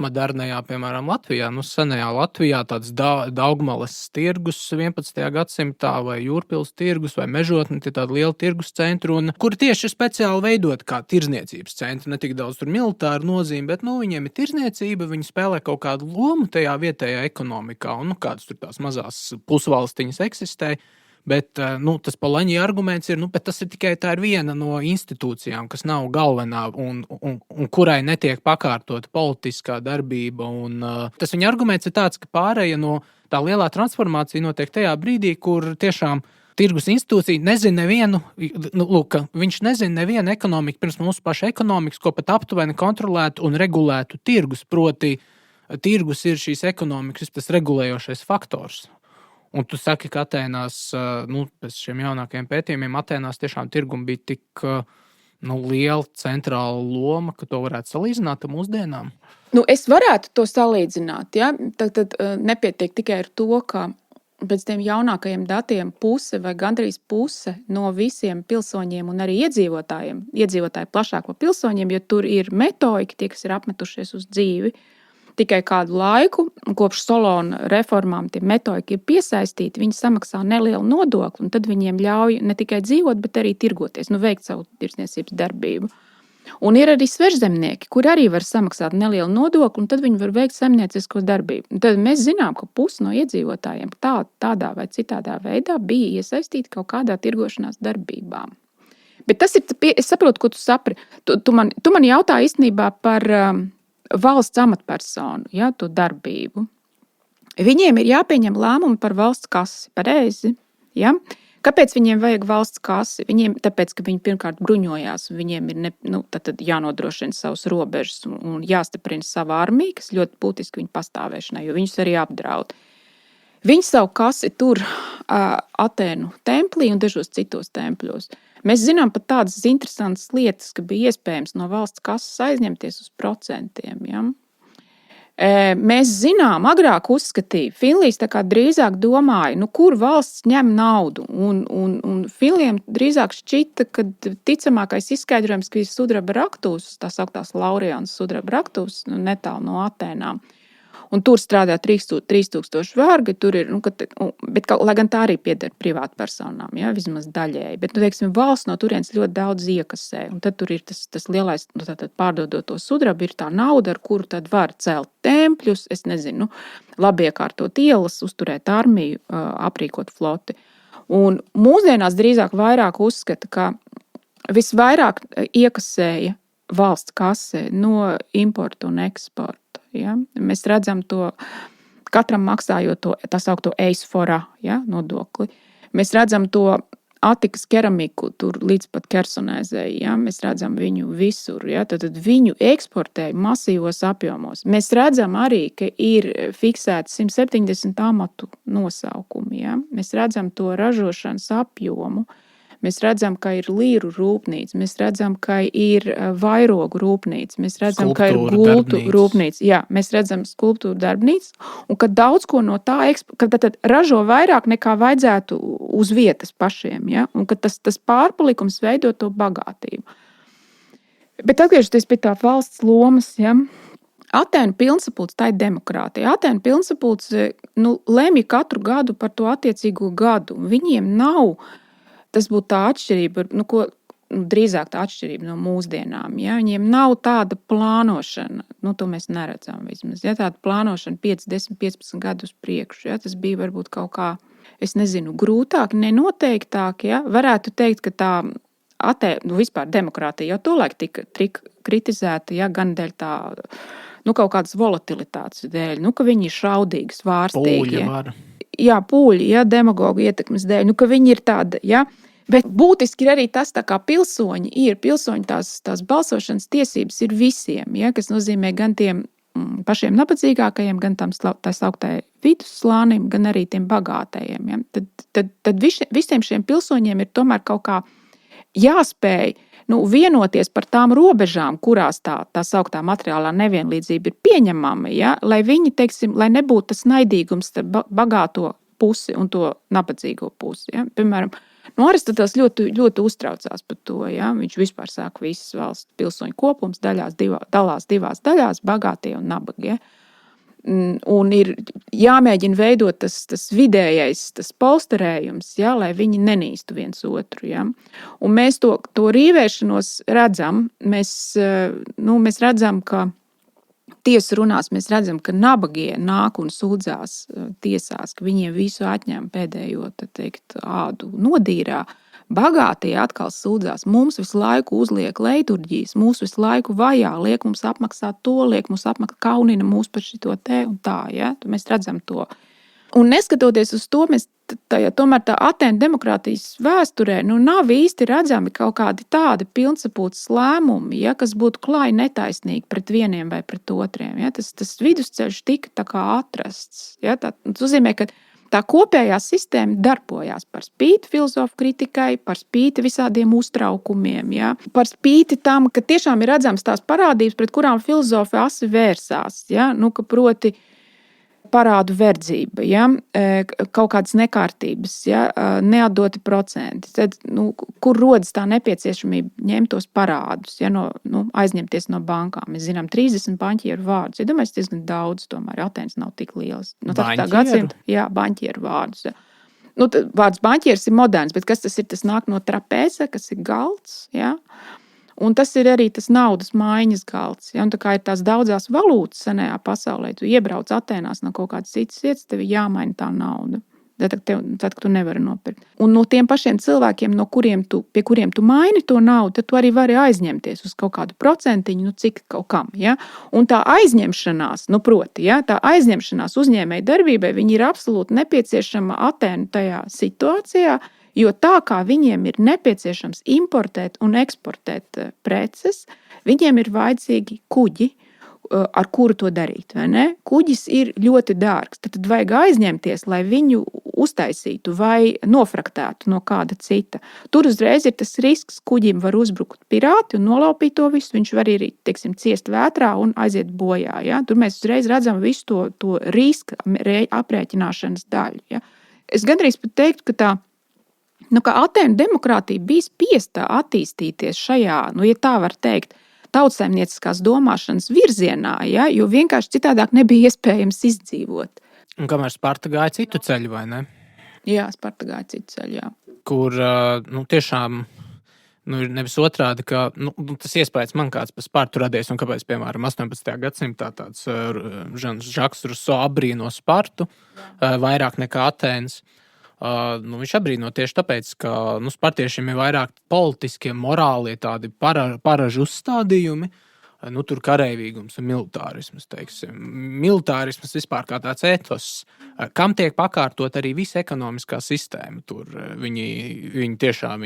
[SPEAKER 1] modernajā, piemēram, Latvijā. Senajā Latvijā tāds Daugmales tirgus 11. gadsimtā vai Jūrpils tirgus vai Mežotne, tie tādi lieli tirgus centri, kuri tieši ir speciāli veidoti kā tirzniecības centri. Ne tik daudz tur militāru nozīmi, bet viņiem ir tirzniecība, viņi spēlē kaut kādu lomu tajā vietējā ekonomikā, un kādas tur tās mazās pusvalstiņas eksistē. Bet tas Polanyi arguments ir, bet tas ir tikai tā ir viena no institūcijām, kas nav galvenā un kurai netiek pakārtota politiskā darbība. Tas viņa arguments ir tāds, ka pārēja no tā lielā transformācija notiek tajā brīdī, kur tiešām tirgus institūcija nezina nevienu, viņš nezina nevienu ekonomiku pirms mūsu paša ekonomikas, ko pat aptuveni kontrolētu un regulētu tirgus, proti tirgus ir šīs ekonomikas tas regulējošais faktors. Un tu saki, ka Atēnās, pēc šiem jaunākajiem pētījumiem, Atēnās tiešām tirgum bija tik liela centrāla loma, ka to varētu salīdzināt ar mūsdienām?
[SPEAKER 2] Es varētu to salīdzināt. Ja? Tad nepietiek tikai ar to, ka pēc tiem jaunākajiem datiem puse vai gandrīz puse no visiem pilsoņiem un arī iedzīvotāji plašāk par pilsoņiem, jo tur ir metoiki, tie, kas ir apmetušies uz dzīvi, tikai kādu laiku, kopš Solona reformām tie metoiki ir piesaistīti, viņi samaksā nelielu nodokli, un tad viņiem ļauj ne tikai dzīvot, bet arī tirgoties, veikt savu tirdzniecības darbību. Un ir arī svežzemnieki, kuri arī var samaksāt nelielu nodokli, un tad viņi var veikt saimniecisko darbību. Un tad mēs zinām, ka pusi no iedzīvotājiem tādā vai citādā veidā bija iesaistīti kaut kādā tirgošanās darbībā. Bet tas ir, es saprotu, ko tu saprati. Tu man jautā īstenībā par valsts amatpersonu, to darbību. Viņiem ir jāpieņem lēmumi par valsts kasi, pareizi. Ja? Kāpēc viņiem vajag valsts kasi? Tāpēc, ka viņi pirmkārt bruņojās, un viņiem ir tad jānodrošina savas robežas un jāstiprina sava armija, kas ļoti būtiski viņu pastāvēšanai, jo viņus arī apdraud. Viņi savu kasi tur Atēnu templī un dažos citos tempļos. Mēs zinām pat tādas interesantas lietas, ka bija iespējams no valsts kases aizņemties uz procentiem. Ja? Mēs zinām, agrāk uzskatīja, Finlijs tā kā drīzāk domāja, kur valsts ņem naudu. Un Finlijam drīzāk šķita, ka ticamākais izskaidrojums, ka ir sudraba raktūs, tā sauktās Lauriānas sudraba raktūs, netālu no Atēnām. Un tur strādā 3000 vergi, tur ir, bet, lai gan tā arī pieder privātpersonām, ja, vismaz daļēji. Bet, teiksim, valsts no turienes ļoti daudz iekasē. Un tad tur ir tas lielais, pārdodot to sudrabu, ir tā nauda, ar kuru tad var celt tempļus, labi iekārtot ielas, uzturēt armiju, aprīkot floti. Un mūsdienās drīzāk vairāk uzskata, ka visvairāk iekasēja valsts kasē no importa un eksporta. Ja? Mēs redzam to, katram maksājot to tā saukto eisforā, ja, nodokli. Mēs redzam to Atikas keramiku tur līdz pat Kersonēzei. Ja? Mēs redzam viņu visur. Ja? Tad viņu eksportēja masīvos apjomos. Mēs redzam arī, ka ir fiksēti 170 amatu nosaukumi. Ja? Mēs redzam to ražošanas apjomu. Mēs redzam, ka ir līru rūpnīca, mēs redzam, ka ir vairogu rūpnīca, mēs redzam, ka ir gultu rūpnīca. Jā, mēs redzam skulptūru darbnīcu, un ka daudz ko no tā tad ražo vairāk nekā vajadzētu uz vietas pašiem, ja? Un ka tas pārpalikums veido to bagātību. Bet atgriežoties pie tā valsts lomas, ja? Atēnu pilnsapulce, tā ir demokrātija. Atēnu pilnsapulce lemj katru gadu par to attiecīgo gadu. Viņiem nav. Tas būtu tā atšķirība, drīzāk tā atšķirība no mūsdienām. Ja? Viņiem nav tāda plānošana, to mēs neredzam vismaz. Ja? Tāda plānošana 5, 10, 15 gadus priekšu. Ja? Tas bija varbūt kaut kā, grūtāk, nenoteiktāk. Ja? Varētu teikt, ka tā vispār demokrātija jau tolaik tika kritizēta, ja? Gan dēļ tā, kaut kādas volatilitātes dēļ, ka viņi ir šaudīgi, svārstīgi.
[SPEAKER 1] Pūļa vara.
[SPEAKER 2] Jā, pūļi, ja, demagogu ietekmes dēļ, ka viņi ir tāda, ja. Bet būtiski ir arī tas, tā kā pilsoņi tās balsošanas tiesības ir visiem, ja, kas nozīmē gan tiem pašiem nabadzīgākajiem, gan tā sauktajai vidusslānim, gan arī tiem bagātajiem. Ja. Tad visiem šiem pilsoņiem ir tomēr kaut kā jāspēj vienoties par tām robežām, kurās tā sauktā materiālā nevienlīdzība ir pieņemama, ja, lai viņi, lai nebūtu tas naidīgums starp bagāto pusi un to nabadzīgo pusi. Ja. Piemēram, Aristoteles ļoti, ļoti uztraucās par to. Ja. Viņš vispār saka, visas valsts pilsoņu kopums dalās divās daļās, bagātie un nabagie. Un ir jāmēģina veidot tas vidējais, tas polsterējums, ja, lai viņi nenīstu viens otru. Ja. Un mēs to rīvēšanos redzam. Mēs redzam, ka tiesu runās, mēs redzam, ka nabagie nāk un sūdzās tiesās, ka viņiem visu atņem pēdējo, ādu nodīrā. Bagātie atkal sūdzās, mums visu laiku uzliek leiturģijas, mūs visu laiku vajā, liek mums apmaksāt to, liek mums apmaksāt kaunina mūs par šito te un tā, ja? Mēs redzam to. Un neskatoties uz to, mēs tomēr tā Atēnu demokrātijas vēsturē nav īsti redzami kaut kādi tādi pilnsapulces lēmumi, ja, kas būtu klāji netaisnīgi pret vieniem vai pret otriem. Ja? Tas vidusceļš tika tā kā atrasts. Ja? Tas nozīmē, ka tā kopējā sistēma darbojās par spīti filozofu kritikai, par spīti visādiem uztraukumiem, ja? Par spīti tam, ka tiešām ir redzams tās parādības, pret kurām filozofi asi vērsās, ja? Ka proti parādu verdzība, ja? Kaut kādas nekārtības, ja? Neatdoti procenti. Tad, kur rodas tā nepieciešamība ņemt tos parādus, ja? Aizņemties no bankām. Mēs zinām 30 baņķieru vārdus. Ja domāju, diezgan daudz, tomēr Atēnas nav tik liels. Jā, baņķieru vārdus. Ja. Vārds baņķieris ir moderns, bet kas tas ir? Tas nāk no trapēze, kas ir galds, ja? Un tas ir arī tas naudas maiņas galds. Ja? Un tā kā ir tās daudzās valūtas senajā pasaulē, tu iebrauc Atēnās no kaut kādas citas vietas, tev ir jāmaina tā nauda. Tad, kad tu nevari nopirkt. Un no tiem pašiem cilvēkiem, pie kuriem tu maini to naudu, tad tu arī vari aizņemties uz kaut kādu procentiņu, cik kaut kam. Ja? Un tā aizņemšanās, tā aizņemšanās uzņēmēju darbībai, viņi ir absolūti nepieciešama Atēnu tajā situācijā, jo tā kā viņiem ir nepieciešams importēt un eksportēt preces, viņiem ir vajadzīgi kuģi, ar kuru to darīt. Kuģis ir ļoti dārgs. Tad vajag aizņemties, lai viņu uztaisītu vai nofraktētu no kāda cita. Tur uzreiz ir tas risks, kuģim var uzbrukt pirāti un nolaupīt to visu. Viņš var arī, ciest vētrā un aiziet bojā. Ja? Tur mēs uzreiz redzam visu to riska aprēķināšanas daļu. Ja? Es gandrīz pat teiktu, ka tā Atēnu demokrātija bija spiesta attīstīties šajā, ja tā var teikt, tautsaimnieciskās domāšanas virzienā, ja, jo vienkārši citādāk nebija iespējams izdzīvot.
[SPEAKER 1] Un kamēr Sparta gāja citu ceļu, vai ne?
[SPEAKER 2] Jā, Sparta gāja citu ceļu, jā.
[SPEAKER 1] Kur tiešām ir nevis otrādi, ka tas iespējas man kāds par Spartu radies, un kāpēc, piemēram, 18. gadsimtā tāds Žaks Ruso apbrīno Spartu vairāk nekā Atēnas. Viņš apbrīno tieši tāpēc, ka spartiešiem ir vairāk politiskie, morālie tādi paražu uzstādījumi, tur kareivīgums un militārisms, Militārisms vispār kā tāds etos, kam tiek pakārtot arī visa ekonomiskā sistēma. Tur viņi tiešām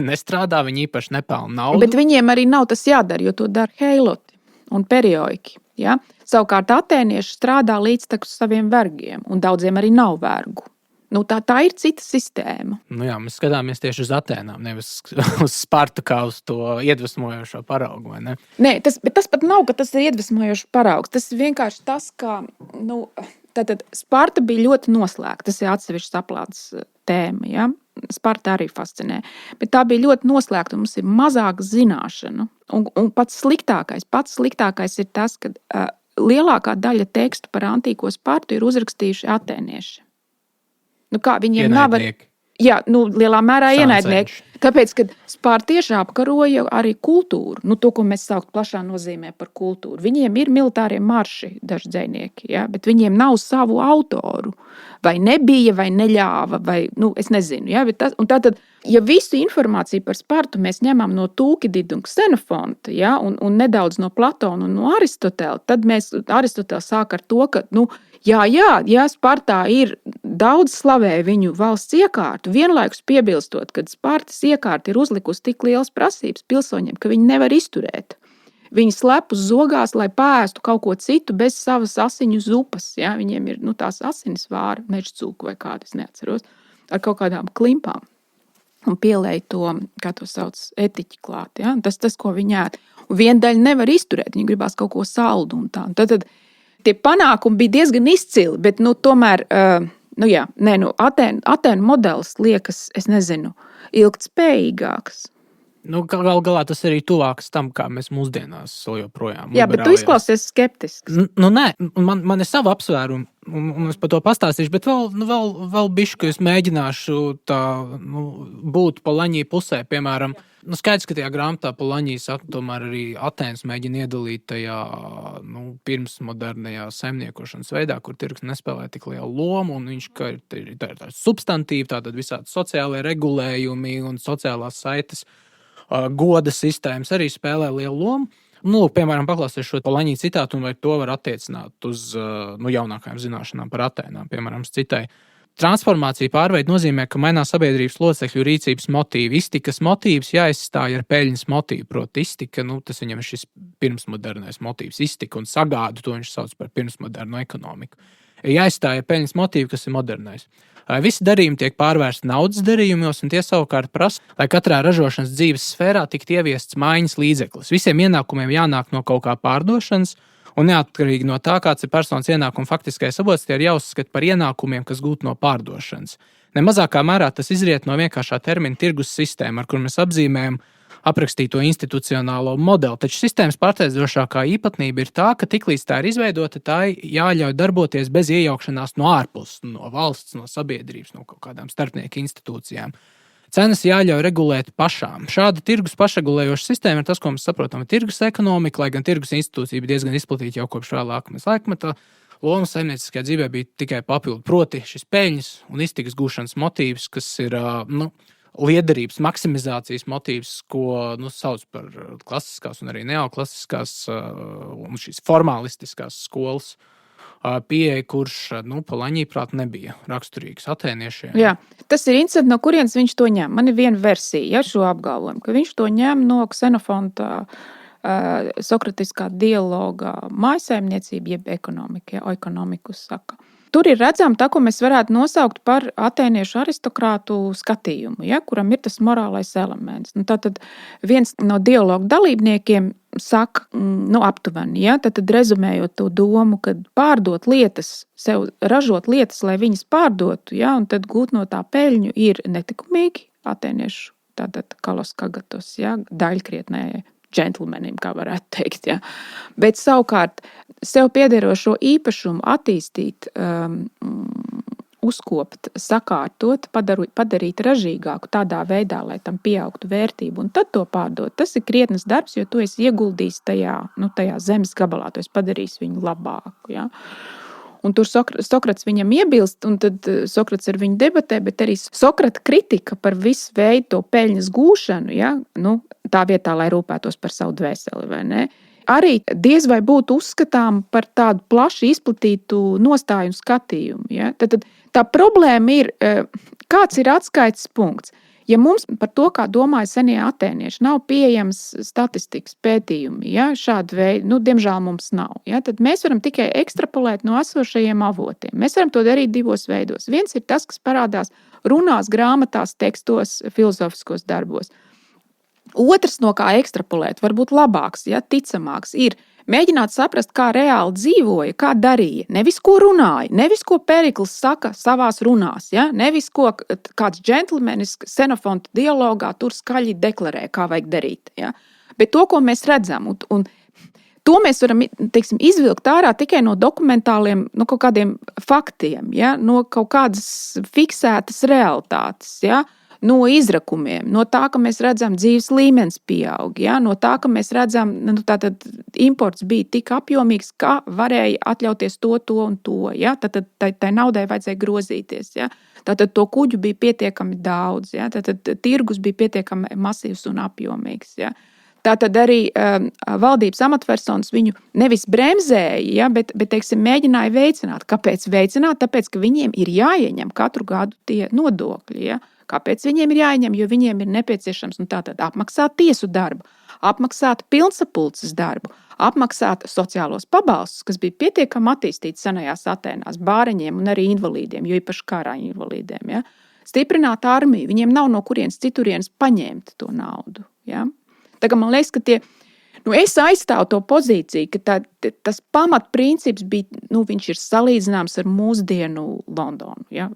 [SPEAKER 1] nestrādā, viņi īpaši nepelna naudu.
[SPEAKER 2] Bet viņiem arī nav tas jādara, jo to dara heiloti un perioiki. Ja? Savukārt atēnieši strādā līdztekus saviem vergiem, un daudziem arī nav vergu. Tā ir cita sistēma.
[SPEAKER 1] Jā, mēs skatāmies tieši uz Atēnām, nevis uz Spartu kā uz to iedvesmojošo paraugu, vai ne?
[SPEAKER 2] Nē, bet tas pat nav, ka tas ir iedvesmojošs paraugs. Tas ir vienkārši tas, ka tātad Sparta bija ļoti noslēgta. Tas ir atsevišķs aplādes tēma, ja? Sparta arī fascinē. Bet tā bija ļoti noslēgta, mums ir mazāk zināšanu. Un pats sliktākais ir tas, ka lielākā daļa tekstu par antīko Spartu ir uzrakstījuši atēnieši. Kā viņiem
[SPEAKER 1] ienaidnieki.
[SPEAKER 2] Jā, lielā mērā
[SPEAKER 1] Sānceņš.
[SPEAKER 2] ienaidnieki. Tāpēc, kad Spartieši apkaroja arī kultūru, to, ko mēs saukt plašā nozīmē par kultūru. Viņiem ir militārie marši, daži dzejnieki, ja? Bet viņiem nav savu autoru. Vai nebija, vai neļāva, vai, es nezinu. Ja? Tātad, ja visu informāciju par Spartu mēs ņemam no Tūkidida un Ksenofonta, ja? un nedaudz no Platona un no Aristotela, tad Aristotels sāk ar to, ka, Jā, Spartā ir daudz slavē viņu valsts iekārtu, vienlaikus piebilstot, ka Spartas iekārta ir uzlikusi tik lielas prasības pilsoņiem, ka viņi nevar izturēt. Viņi slēp uz zogās, lai pēstu kaut ko citu bez savas asiņu zupas. Ja? Viņiem ir tās asinis vāra, mežcūku vai kādas, neatceros, ar kaut kādām klimpām. Un pielēj to, kā to sauc, etiķi klāt. Ja? Tas, ko viņi ēd. Un viena daļa nevar izturēt, viņi gribās kaut ko saldu un tā. Tad tie panākumi bija diezgan izcili, bet tomēr Atēnu modelis liekas, es nezinu, ilgtspējīgāks.
[SPEAKER 1] Galu galā tas arī tuvāks tam, kā mēs mūsdienās joprojām.
[SPEAKER 2] Jā, bet tu izklausies skeptisks.
[SPEAKER 1] Nē, man ir sava apsvēruma, un es par to pastāstīšu, bet vēl bišķi, ka es mēģināšu būt Polanyi pusē, piemēram. Skaidrs, ka tajā grāmatā Polanyi saka, tomēr arī Atēnas mēģina iedalīt tajā pirmsmodernajā saimniekošanas veidā, kur tirgus nespēlē tik lielu lomu, un viņš ka ir tā substantīva, tātad visādi sociālie regulējumi un sociālās saites, goda sistēmas arī spēlē lielu lomu. Piemēram, paklausties šo Polanyi citātu, un vai to var attiecināt uz jaunākajām zināšanām par Atēnām, piemēram, citai. Transformācija pārveid nozīmē, ka mainās sabiedrības locekļu rīcības motīvi. Iztikas motīvs jāizstāj ar peļņas motīvu. Proti, iztika, tas viņam ir šis pirmsmodernais motīvs. Iztika un sagādu, to viņš sauc par pirmsmodernu ekonomiku. Jāizstāj ar peļņas motīvu, kas ir modernais. Visi darījumi tiek pārvērsti naudas darījumos, un tie savukārt prasa, lai katrā ražošanas dzīves sfērā tiktu ieviests maiņas līdzeklis. Visiem ienākumiem jānāk no kaut kā pārdošanas, un neatkarīgi no tā, kāds ir personas ienākuma faktiskais avots, tie ir jāuzskata par ienākumiem, kas gūti no pārdošanas. Nemazākā mērā tas izriet no vienkāršā termina tirgus sistēma, ar kur mēs apzīmējam aprakstīto institucionālo modeli. Taču sistēmas pārsteidzošākā īpatnība ir tā, ka tiklīdz tā ir izveidota, tā jāļauj darboties bez iejaukšanās no ārpuses, no valsts, no sabiedrības, no kaut kādām starpnieku institūcijām. Cenas jāļauj regulēt pašām. Šāda tirgus pašregulējoša sistēma ir tas, ko mēs saprotam ar tirgus ekonomiku, lai gan tirgus institūcija bija diezgan izplatīta jau kopš vēlākās laikmeta. Loma saimnieciskajā dzīvē bija tikai papildu, proti šis peļņas un iztikas gūšanas motīvs, kas ir liederības maksimizācijas motīvs, ko sauc par klasiskās un arī neoklasiskās un šīs formalistiskās skolas pieeja, kurš Polanyi prāt nebija raksturīgs atēniešiem.
[SPEAKER 2] Jā, tas ir interesanti, no kurienes viņš to ņem. Man ir viena versija, šo apgalvojumu, ka viņš to ņem no Ksenofonta sokratiskā dialoga mājsaimniecība, jeb ekonomika, ja, ekonomikus saka. Tur ir redzama tā, ko mēs varētu nosaukt par atēniešu aristokrātu skatījumu, ja, kuram ir tas morālais elements. Tātad viens no dialogu dalībniekiem saka, aptuveni, ja, tad rezumējot to domu, ka pārdot lietas, sev ražot lietas, lai viņas pārdotu, ja, un tad gūt no tā peļņu ir netikumīgi atēniešu, tātad kalos kagatos, ja, daļkrietnējai džentlmenim, kā varētu teikt. Ja. Bet savukārt sev piederošo īpašumu attīstīt, uzkopt, sakārtot, padarīt ražīgāku tādā veidā, lai tam pieaugtu vērtību un tad to pārdot. Tas ir krietnes darbs, jo tu esi ieguldījis tajā zemes gabalā, tu esi padarījis viņu labāku. Ja. Un tur Sokrats viņam iebilst, un tad Sokrats ar viņu debatē, bet arī Sokrata kritika par visu veidu to peļņas gūšanu, ja, tā vietā, lai rūpētos par savu dvēseli, vai ne? Arī diez vai būtu uzskatām par tādu plaši izplatītu nostāju un skatījumu. Ja? Tad tā problēma ir, kāds ir atskaites punkts. Ja mums par to, kā domāja senie atēnieši, nav pieejams statistikas pētījumi, ja, šāda veida, diemžēl mums nav, ja, tad mēs varam tikai ekstrapolēt no esošajiem avotiem. Mēs varam to darīt divos veidos. Viens ir tas, kas parādās runās, grāmatās, tekstos, filozofiskos darbos. Otrs, no kā ekstrapolēt, varbūt labāks, ja, ticamāks, ir mēģināt saprast, kā reāli dzīvoja, kā darīja. Nevis ko runāja, nevis ko Perikls saka savās runās, ja? Nevis ko kāds džentlmenis Xenofonta dialogā tur skaļi deklarē, kā vajag darīt. Ja? Bet to, ko mēs redzam, un to mēs varam, teiksim, izvilkt ārā tikai no dokumentāliem, no kaut kādiem faktiem, ja? No kaut kādas fiksētas realitātes, ja? No izrakumiem, no tā, ka mēs redzam dzīves līmenis pieaug, ja? No tā, ka mēs redzam, tātad imports bija tik apjomīgs, ka varēja atļauties to un to, ja? Tātad tai naudai vajadzēja grozīties, ja? Tātad to kuģu bija pietiekami daudz, ja? Tātad tirgus bija pietiekami masīvs un apjomīgs, ja? Tātad arī valdības amatpersonas viņu nevis bremzēja, ja? bet teiksim, mēģināja veicināt. Kāpēc veicināt? Tāpēc, ka viņiem ir jāieņem katru gadu tie nodokļi, ja? Kāpēc viņiem ir jāieņem? Jo viņiem ir nepieciešams tātad apmaksāt tiesu darbu, apmaksāt pilnsapulces darbu, apmaksāt sociālos pabalstus, kas bija pietiekami attīstīti senajās Atēnās bāreņiem un arī invalīdiem, jo īpaši karā invalīdiem. Ja? Stiprināt armiju, viņiem nav no kurienes citurienes paņemt to naudu. Ja? Tagad man liekas, ka es aizstāvu to pozīciju, ka tas pamatprincips bija, viņš ir salīdzināms ar mūsdienu Londonu. Ja?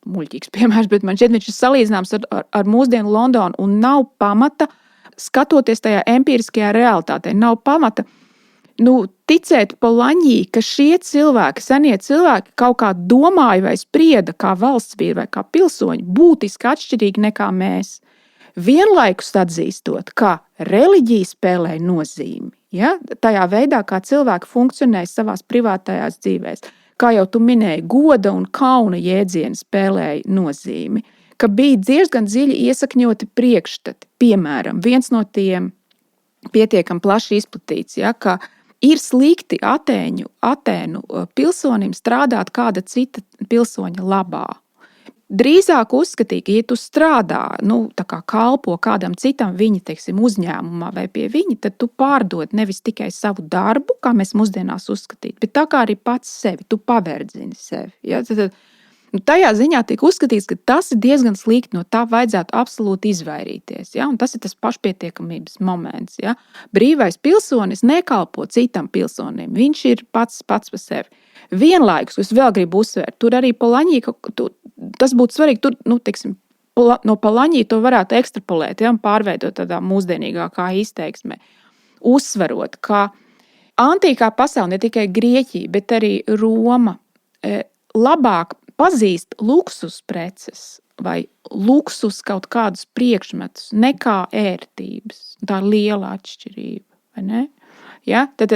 [SPEAKER 2] Muļķīgs piemērs, bet man šķiet, viņš ir salīdzināms ar mūsdienu Londonu un nav pamata, skatoties tajā empiriskajā realitātē, nav pamata ticēt Polanyi, ka šie cilvēki, senie cilvēki kaut kā domāja vai sprieda kā valsts vīri vai kā pilsoņi būtiski atšķirīgi nekā mēs. Vienlaikus atzīstot, ka reliģija spēlē nozīmi, ja? Tajā veidā, kā cilvēki funkcionē savās privātajās dzīvēs. Kā jau tu minēji, goda un kauna jēdzieni spēlēja nozīmi, ka bija diezgan dziļi iesakņoti priekšstati. Piemēram, viens no tiem pietiekami plaši izplatīts, ja? Ka ir slikti Atēnu pilsonim strādāt kāda cita pilsoņa labā. Drīzāk uzskatīja, ka, ja tu strādā, tā kā kalpo kādam citam viņa, teiksim, uzņēmumā vai pie viņa, tad tu pārdod nevis tikai savu darbu, kā mēs mūsdienās uzskatīt, bet tā kā arī pats sevi, tu paverdzini sevi. Ja? Tad, tajā ziņā tiek uzskatīts, ka tas ir diezgan slikti, no tā vajadzētu absolūti izvairīties. Ja? Un tas ir tas pašpietiekamības moments. Ja? Brīvais pilsonis nekalpo citam pilsonim, viņš ir pats par sevi. Vienlaikus, es vēl gribu uzsvērt, tur arī Polanyi, tas būtu svarīgi, tur, teiksim, no Polanyi to varētu ekstrapolēt, ja, un pārveidot tādā mūsdienīgākā izteiksmē. Uzsverot, ka antīkā pasaule, ne tikai Grieķija, bet arī Roma, labāk pazīst luksus preces vai luksus kaut kādus priekšmetus nekā ērtības. Tā ir liela atšķirība, vai ne? Ja? Tad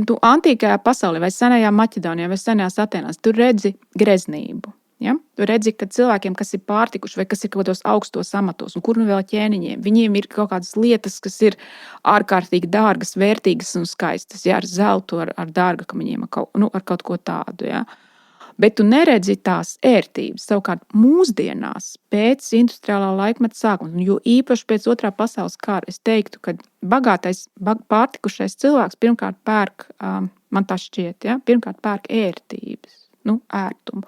[SPEAKER 2] tu antīkajā pasaulē vai senajā Maķedonijā vai senajās Atēnās, tu redzi greznību. Ja? Tu redzi, ka cilvēkiem, kas ir pārtikuši vai kas ir kaut kādos augstos amatos, un kur vēl ķēniņiem, viņiem ir kaut kādas lietas, kas ir ārkārtīgi dārgas, vērtīgas un skaistas, ja? Ar zeltu, ar dārgakmeņiem, ar kaut ko tādu. Ja? bet tu neredzi tās ērtības. Savukārt mūsdienās pēc industriālā laikmeta sākuma, jo īpaši pēc Otrā pasaules kara, es teiktu, ka bagātais, pārtikušais cilvēks pirmkārt pērk, man tā šķiet, ja, pirmkārt pērk ērtības, ērtumu.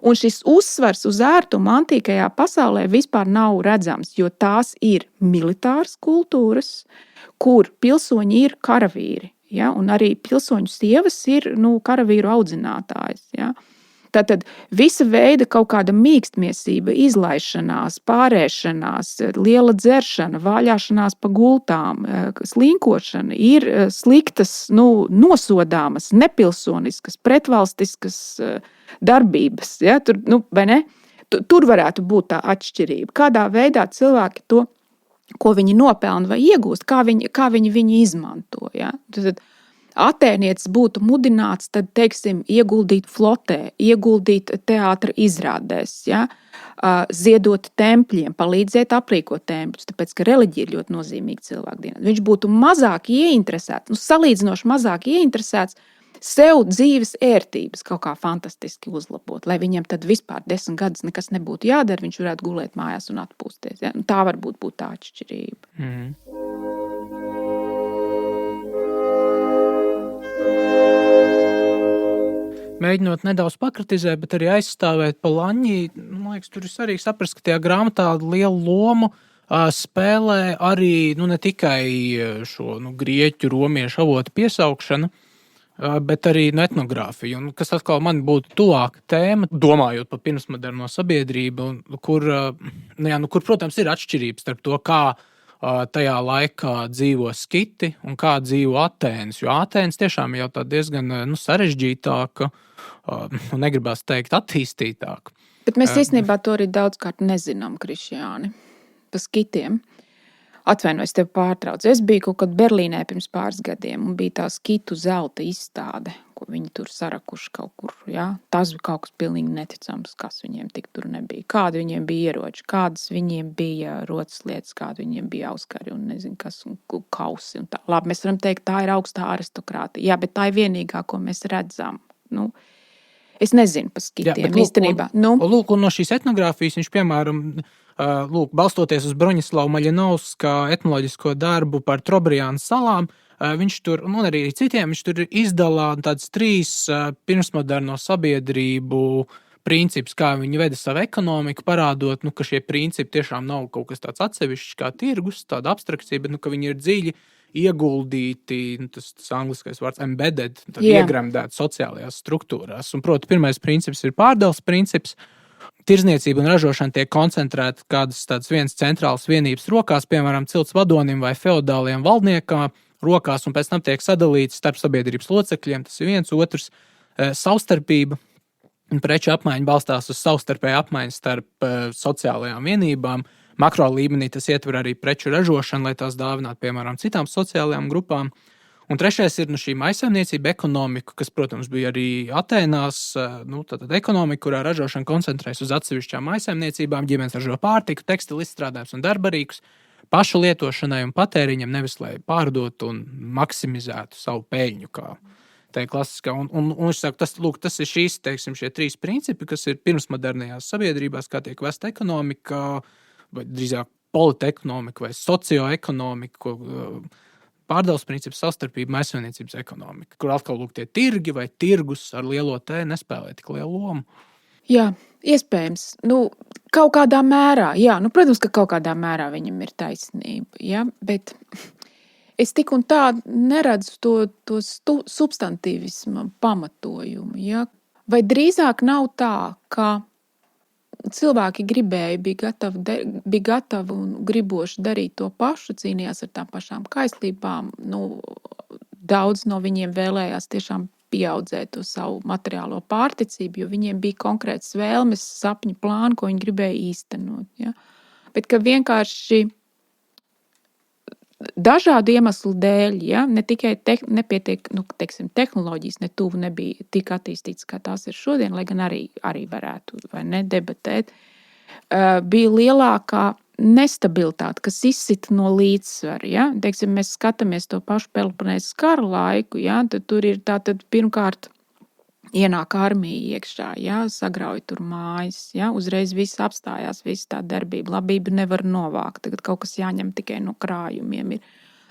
[SPEAKER 2] Un šis uzsvars uz ērtumu antīkajā pasaulē vispār nav redzams, jo tās ir militāras kultūras, kur pilsoņi ir karavīri, ja, un arī pilsoņu sievas ir karavīru audzinātājas. Ja. Tātad visa veida kaut kāda mīkstmiesība, izlaišanās, pārēšanās, liela dzeršana, vāļāšanās pa gultām, slinkošana ir sliktas, nosodāmas, nepilsoniskas, pretvalstiskas darbības. Ja? Tur varētu būt tā atšķirība. Kādā veidā cilvēki to, ko viņi nopelna vai iegūst, kā viņi izmanto. Ja? Tad Atēnietis būtu mudināts, tad, teiksim, ieguldīt flotē, ieguldīt teātra izrādēs, ja? Ziedot tempļiem, palīdzēt aprīkot tempļus, tāpēc, ka reliģija ir ļoti nozīmīga cilvēkdienā. Viņš būtu mazāk ieinteresēts, salīdzinoši mazāk ieinteresēts sev dzīves ērtības kaut kā fantastiski uzlabot, lai viņam tad vispār 10 gadus nekas nebūtu jādara, viņš varētu gulēt mājās un atpūsties. Ja? Tā varbūt būtu tā atšķirība.
[SPEAKER 1] Mm. Mēģinot nedaudz pakritizēt, bet arī aizstāvēt Polanyi, man liekas, tur ir svarīgi saprast, ka tajā grāmatā lielu lomu spēlē arī ne tikai šo grieķu, romiešu avotu piesaukšana, bet arī etnogrāfija, kas atkal man būtu tuvāka tēma, domājot par pirmsmoderno sabiedrību, kur, protams, ir atšķirības starp to, kā tajā laikā dzīvo skiti un kā dzīvo Atēnas, jo Atēnas tiešām jau tā diezgan sarežģītāka, un negribās teikt attīstītāka.
[SPEAKER 2] Bet mēs īstenībā to arī daudzkārt nezinām, Krišjāni, pa skitiem. Atvainojos, tev pārtraucu. Es biju kaut kad Berlīnē pirms pāris gadiem, un bija tā skitu zelta izstāde, ko viņi tur sarakuši kaut kur. Ja? Tas bija kaut kas pilnīgi neticams, kas viņiem tik tur nebija. Kādi viņiem bija ieroči, kādas viņiem bija rotas lietas, kādi viņiem bija auskari un nezinu kas, un kausi un tā. Labi, mēs varam teikt, tā ir augstā aristokrātija. Jā, bet tā ir vienīgā, ko mēs redzam. Es nezinu par skitiem īstenībā.
[SPEAKER 1] Lūk, un no šīs etnogrāfijas viņš, piemēram, balstoties uz Broņislava Maļinovska etnoloģisko darbu par Trobriānu salām, viņš tur, un arī citiem, viņš tur izdalā tādas 3 pirmsmoderno sabiedrību principus, kā viņi veda savu ekonomiku, parādot, ka šie principi tiešām nav kaut kas tāds atsevišķs kā tirgus, tāda abstrakcija, bet ka viņi ir dziļi ieguldīti, tas angliskais vārds embedded, iegremdēti sociālajās struktūrās. Un, proti, pirmais princips ir pārdales princips. Tirdzniecība un ražošana tiek koncentrēta kādas tādas vienas centrālas vienības rokās, piemēram, cilts vadonim vai feodāliem valdniekam rokās, un pēc tam tiek sadalīts starp sabiedrības locekļiem. Tas ir viens, otrs savstarpība. Preču apmaiņa balstās uz savstarpēju apmaiņu starp sociālajām vienībām. Makro līmenī tas ietver arī preču ražošanu, lai tās dāvinātu, piemēram, citām sociālajām grupām. Un trešais ir šī maisaimniecība ekonomika, kas, protams, bija arī Atēnās, tātad ekonomika, kurā ražošana koncentrējas uz atsevišķām maisaimniecībām, ģimenes ražo pārtiku, tekstilu izstrādājumus un darbarīkus, pašu lietošanai un patēriņam, nevis lai pārdotu un maksimizētu savu peļņu, kā tā klasiskā. Un viņš saka, tas ir šie 3 principi, kas ir pirmsmodernajās sabiedrībās, kā tiek vesta ekonomika, vai drīzāk politekonomika vai socioekonomika, pārdales princips, savstarpība, maisaimniecības ekonomika, kur atkal tie tirgi vai tirgus ar lielo T nespēlē tik lielu lomu.
[SPEAKER 2] Jā, iespējams. Kaut kādā mērā, jā. Protams, ka kaut kādā mērā viņam ir taisnība, ja? Bet es tik un tā neredzu to substantīvisma pamatojumu. Ja? Vai drīzāk nav tā, ka cilvēki bija gatavi un griboši darīt to pašu, cīnījās ar tām pašām kaislībām. Daudz no viņiem vēlējās tiešām pieaudzēt to savu materiālo pārticību, jo viņiem bija konkrētas vēlmes, sapņu plāni, ko viņi gribēja īstenot. Ja? Bet ka vienkārši dažādu iemeslu dēļ, ja, ne tikai nepietiek, tehnoloģijas ne tuvu nebija tik attīstītas, kā tās ir šodien, lai gan arī varētu vai ne debatēt, bija lielākā nestabilitāte, kas izsita no līdzsvara. Ja. Mēs skatāmies to pašu Peloponēzes kara laiku, ja, tad tur ir tātad pirmkārt ienāk armija iekšā, ja, sagrauj tur mājas, ja, uzreiz viss apstājās, viss tā darbība, labība nevar novākt, tagad kaut kas jāņem tikai no krājumiem ir.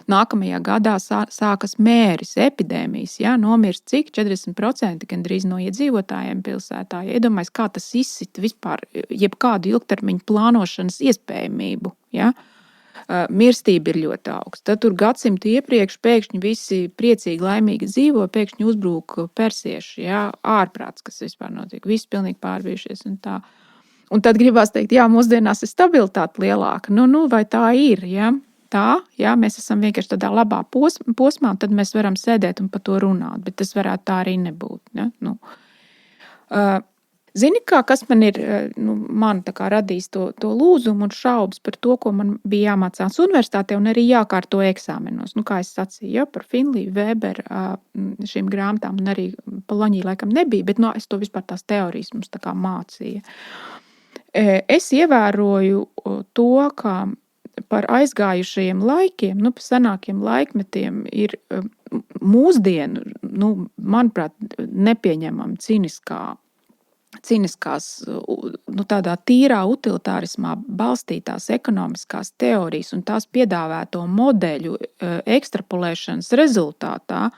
[SPEAKER 2] Nākamajā gadā sākas mēris, epidēmijas, ja, nomirst cik 40% gandrīz no iedzīvotājiem pilsētā. Ja, iedomājies, kā tas izsit vispār jebkādu ilgtermiņu plānošanas iespējamību, ja. Mirstība ir ļoti augsta. Tad tur gadsimtu iepriekš pēkšņi visi priecīgi, laimīgi dzīvo, pēkšņi uzbrūk persieši, ja, ārprāts, kas vispār notiek. Visi pilnīgi pārbijušies un tā. Un tad gribās teikt, jā, mūsdienās ir stabilitāte lielāka. Nu, vai tā ir, ja? Tā, jā, mēs esam vienkārši tādā labā posmā, un tad mēs varam sēdēt un par to runāt, bet tas varētu tā arī nebūt. Ja? Nu. Zini, kas man ir man tā kā radījis to lūzumu un šaubas par to, ko man bija jāmācās universitātē un arī jākārto eksāmenos. Kā es sacīju, ja, par Finliju, Weberu, šīm grāmatām, un arī Poloņī laikam nebija, bet es to vispār tās teorijas mums tā kā mācīja. Es ievēroju to, ka par aizgājušajiem laikiem, par senākiem laikmetiem ir mūsdienu, manuprāt, nepieņemami ciniskās, tādā tīrā utilitārismā balstītās ekonomiskās teorijas un tās piedāvāto modeļu ekstrapolēšanas rezultātā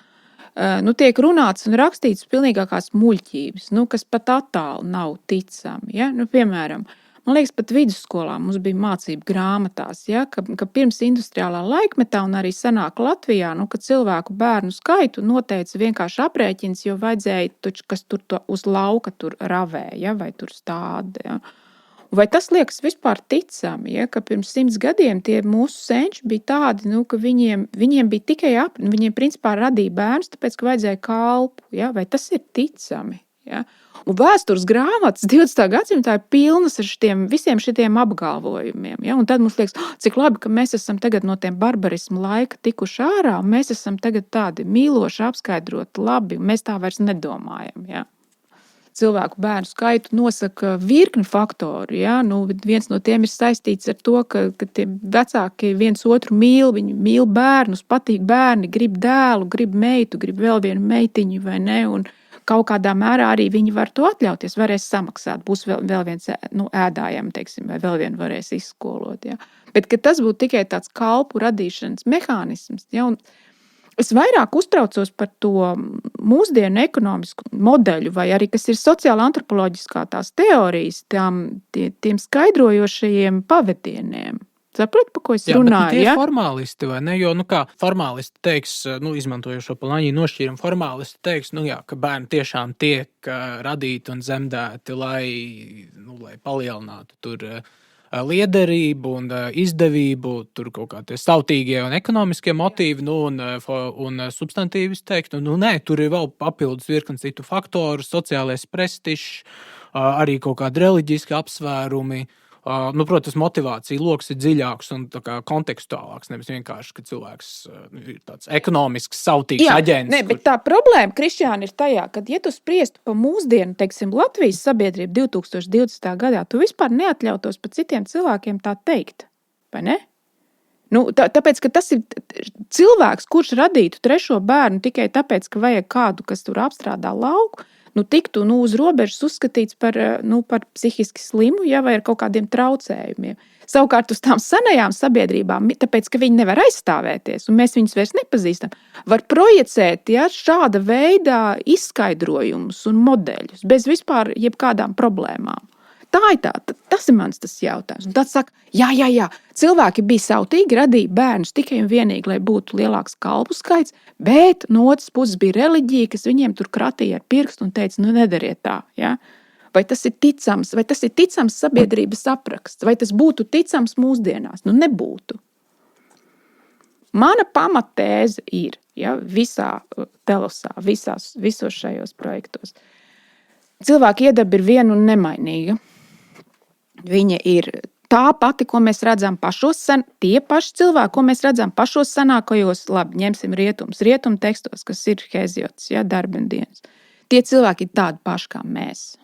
[SPEAKER 2] tiek runāts un rakstīts pilnīgākās muļķības, kas pat attāli nav ticami. Ja? Piemēram, man liekas, pat vidusskolā mums bija mācību grāmatās, ja, ka pirms industriālā laikmetā un arī senāk Latvijā, ka cilvēku bērnu skaitu noteica vienkārši aprēķins, jo vajadzēja, kas tur uz lauka tur ravē, ja, vai tur stāda. Ja. Vai tas liekas vispār ticami, ja, ka pirms 100 gadiem tie mūsu senči bija tādi, ka viņiem bija tikai viņiem principā radīja bērns, tāpēc, ka vajadzēja kalpu, ja, vai tas ir ticami? Ja. Un vēstures grāmatas 20. gadsimtā ir pilnas ar visiem šitiem apgalvojumiem. Ja? Un tad mums liekas, cik labi, ka mēs esam tagad no tiem barbarismu laika tikuši ārā, un mēs esam tagad tādi mīloši, apskaidroti, labi, un mēs tā vairs nedomājam. Ja? Cilvēku bērnu skaitu nosaka virkni faktoru. Ja? Viens no tiem ir saistīts ar to, ka tie vecāki viens otru mīl, viņi mīl bērnus, patīk bērni, grib dēlu, grib meitu, grib vēl vienu meitiņu vai ne, un kaut kādā mērā arī viņi var to atļauties, varēs samaksāt, būs vēl viens ēdājam, teiksim, vai vēl vienu varēs izskolot. Ja. Bet ka tas būtu tikai tāds kalpu radīšanas mehānisms. Ja, un es vairāk uztraucos par to mūsdienu ekonomisku modeļu, vai arī, kas ir sociāla antropoloģiskā tās teorijas, tiem skaidrojošajiem pavadieniem. Saproti, par ko es runāju?
[SPEAKER 1] Tie ir formālisti, vai ne? Jo, kā formālisti teiks, izmantojot šo Poloņī nošķīrumu, formālisti teiks, ka bērni tiešām tiek radīti un zemdēti, lai palielinātu tur liederību un izdevību, tur kaut kā tie sautīgie un ekonomiskie motīvi, un substantīvis teikt, nē, tur ir vēl papildus virkni citu faktoru, sociālais prestižs, arī kaut kādi reliģiski apsvērumi. Protams, motivācija loks ir dziļāks un kontekstuālāks. Nevis vienkārši, ka cilvēks ir tāds ekonomisks, sautīgs aģents.
[SPEAKER 2] Nē, bet tā problēma, Krišjāna, ir tajā, ka, ja tu spriestu pa mūsdienu, teiksim, Latvijas sabiedrību 2020. gadā, tu vispār neatļautos pa citiem cilvēkiem tā teikt. Vai ne? Tāpēc, ka tas ir cilvēks, kurš radītu 3. bērnu tikai tāpēc, ka vajag kādu, kas tur apstrādā lauku, tiktu uz robežas uzskatīts par psihiski slimu, ja, vai ar kaut kādiem traucējumiem. Savukārt uz tām senajām sabiedrībām, tāpēc, ka viņi nevar aizstāvēties, un mēs viņus vairs nepazīstam, var projicēt šāda veida izskaidrojumus un modeļus bez vispār jebkādām problēmām. Tā ir tas ir mans tas jautājums. Un tad saka, jā, cilvēki bija sautīgi, radīja bērnus tikai un vienīgi, lai būtu lielāks kalpu skaits, bet no otras puses bija reliģija, kas viņiem tur kratīja ar pirkstu un teica, nedariet tā. Ja? Vai tas ir ticams? Vai tas ir ticams sabiedrības apraksts? Vai tas būtu ticams mūsdienās? Nebūtu. Mana pamatēze ir, ja, visā telosā, visos šajos projektos. Cilvēka iedaba ir viena un nemainīga. Viņa ir tā pati, ko mēs redzam tie paši cilvēki, ko mēs redzam pašos senākajos, labi, ņemsim rietumu tekstos, kas ir Heziods, ja, darbendienas. Tie cilvēki ir tādi paši kā mēs.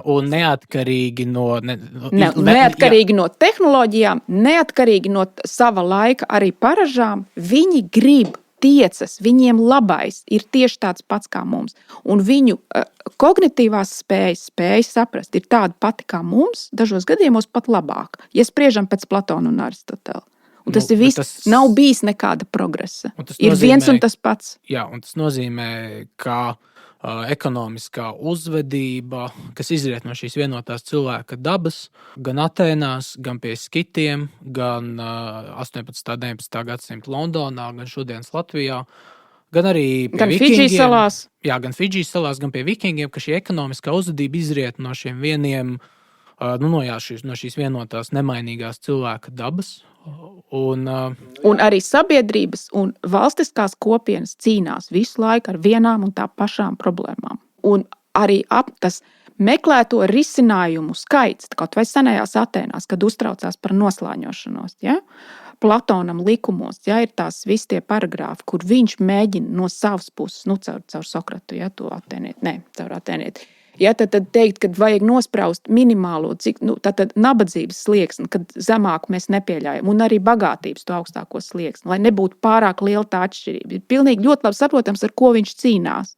[SPEAKER 1] Un neatkarīgi
[SPEAKER 2] neatkarīgi no tehnoloģijām, neatkarīgi no sava laika arī paražām, viņi grib tiecas, viņiem labais ir tieši tāds pats kā mums. Un viņu kognitīvās spējas saprast ir tāda pati kā mums, dažos gadījumos pat labāk, ja spriežam pēc Platona un Aristotela. Un tas ir viss, nav bijis nekāda progresa. Ir viens un tas pats.
[SPEAKER 1] Jā, un tas nozīmē, ka ekonomiskā uzvedība, kas izriet no šīs vienotās cilvēka dabas, gan Atēnās, gan pie skitiem, gan 18. un 19. gadsimta Londonā, gan šodienas Latvijā, gan arī pie
[SPEAKER 2] Fidžijas salās.
[SPEAKER 1] Jā, gan Fidžijas salās, gan pie vikingiem, ka šī ekonomiskā uzvedība izriet no šiem vieniem, no šīs vienotās nemainīgās cilvēka dabas. Un
[SPEAKER 2] arī sabiedrības un valstiskās kopienas cīnās visu laiku ar vienām un tā pašām problēmām. Un arī tas meklēto risinājumu skaits, kaut vai senajās Atēnās, kad uztraucās par noslāņošanos, ja? Platonam likumos, ja, ir tās visi tie paragrāfi, kur viņš mēģina no savas puses, caur Sokratu, ja, to caur Atēnieti. Ja, tad teikt, ka vajag nospraust minimālo, tad nabadzības slieksni, kad zemāku mēs nepieļaujam, un arī bagātības to augstāko slieksni, lai nebūtu pārāk liela tā atšķirība. Ir pilnīgi ļoti labi saprotams, ar ko viņš cīnās,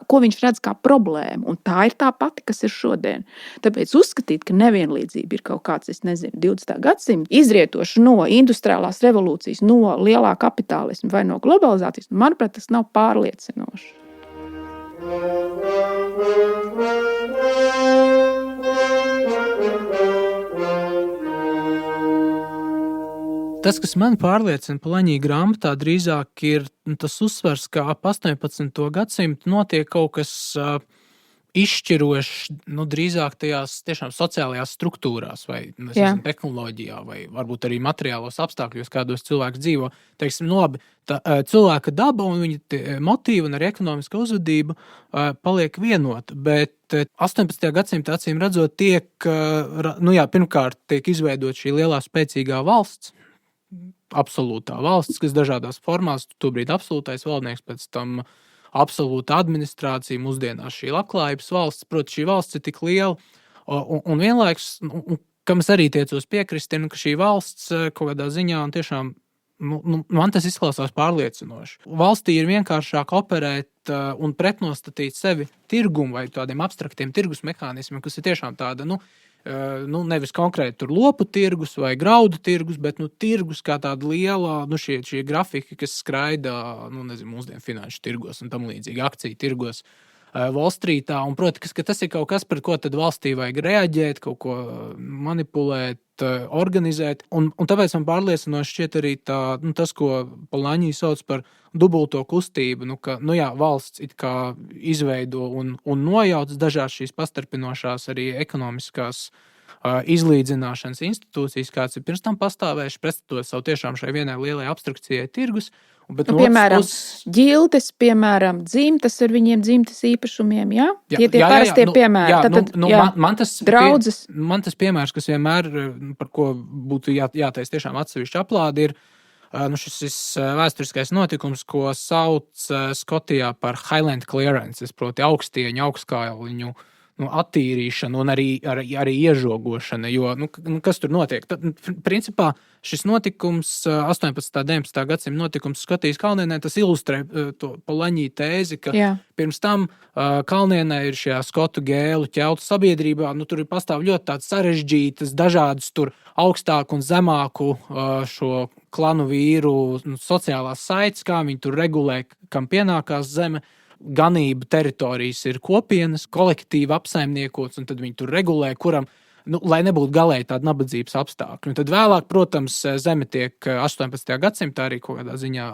[SPEAKER 2] ko viņš redz kā problēmu, un tā ir tā pati, kas ir šodien. Tāpēc uzskatīt, ka nevienlīdzība ir kaut kāds, 20. gadsimta izrietoši no industriālās revolūcijas, no lielā kapitālisma vai no globalizācijas, manuprāt, tas nav pārliecinoši.
[SPEAKER 1] Tas, kas man pārliecina Polanyi grāmatā, drīzāk ir tas uzsvers, ka ap 18. gadsimtu notiek kaut kas izšķirošs, drīzāk tajās tiešām sociālajās struktūrās vai tehnoloģijā vai varbūt arī materiālos apstākļos, kādos cilvēks dzīvo. Teiksim, labi, cilvēka daba un viņa motīva un arī ekonomiska uzvedība paliek vienota, bet 18. gadsimta acīm redzot pirmkārt tiek izveidot šī lielā spēcīgā valsts, absolūtā valsts, kas dažādās formās, tobrīd absolūtais valdnieks, pēc tam absolūta administrācija, mūsdienās šī labklājības valsts. Proti, šī valsts ir tik liela, un vienlaikus, kam es arī tiecos piekrist, ka šī valsts kaut kādā ziņā un tiešām, man tas izklausās pārliecinoši. Valstī ir vienkāršāk operēt un pretnostatīt sevi tirgumu vai tādiem abstraktiem tirgus mehānismiem, kas ir tiešām tāda, nevis konkrēti tur lopu tirgus vai graudu tirgus, bet tirgus kā tāda liela, šie grafiki, kas skraida, mūsdienu finanšu tirgos un tam līdzīgi akciju tirgos Wall Streetā. Un, protams, ka tas ir kaut kas, par ko tad valstī vajag reaģēt, kaut ko manipulēt, organizēt. Un tāpēc man pārliecinoši šķiet arī tas, ko Polanyi sauc par dubulto kustību, ka valsts it kā izveido un nojauc dažās šīs pastarpinošās arī ekonomiskās izlīdzināšanas institūcijas, kāds ir pirms tam pastāvējuši, pretstatot savu tiešām šai vienai lielai abstrakcijai tirgus.
[SPEAKER 2] Piemēram, ģildes, dzimtas ar viņiem dzimtas īpašumiem, jā? Tie parastie piemēri. Draudzes.
[SPEAKER 1] Man tas piemērs, kas vienmēr, par ko būtu jātaisa tiešām atsevišķi aplādi, ir šis vēsturiskais notikums, ko sauc Skotijā par Highland Clearance, proti augstieņu, augstskāliņu attīrīšanu un arī iežogošana. Jo, kas tur notiek? Principā šis notikums, 18. un 19. gadsimta notikums Skotijas kalnienē, tas ilustrē to Polanyi tēzi, ka pirms tam kalnienē ir šajā skotu gēlu ķeltu sabiedrībā, tur ir pastāv ļoti tāds sarežģītas, dažādas tur augstāku un zemāku šo klanu vīru sociālās saites, kā viņi tur regulē, kam pienākās zeme. Ganību teritorijas ir kopienas, kolektīvi apsaimniekots, un tad viņi tur regulē, kuram, lai nebūtu galēji tāda nabadzības apstākļi. Un tad vēlāk, protams, zeme tiek 18. gadsimtā arī kaut kādā ziņā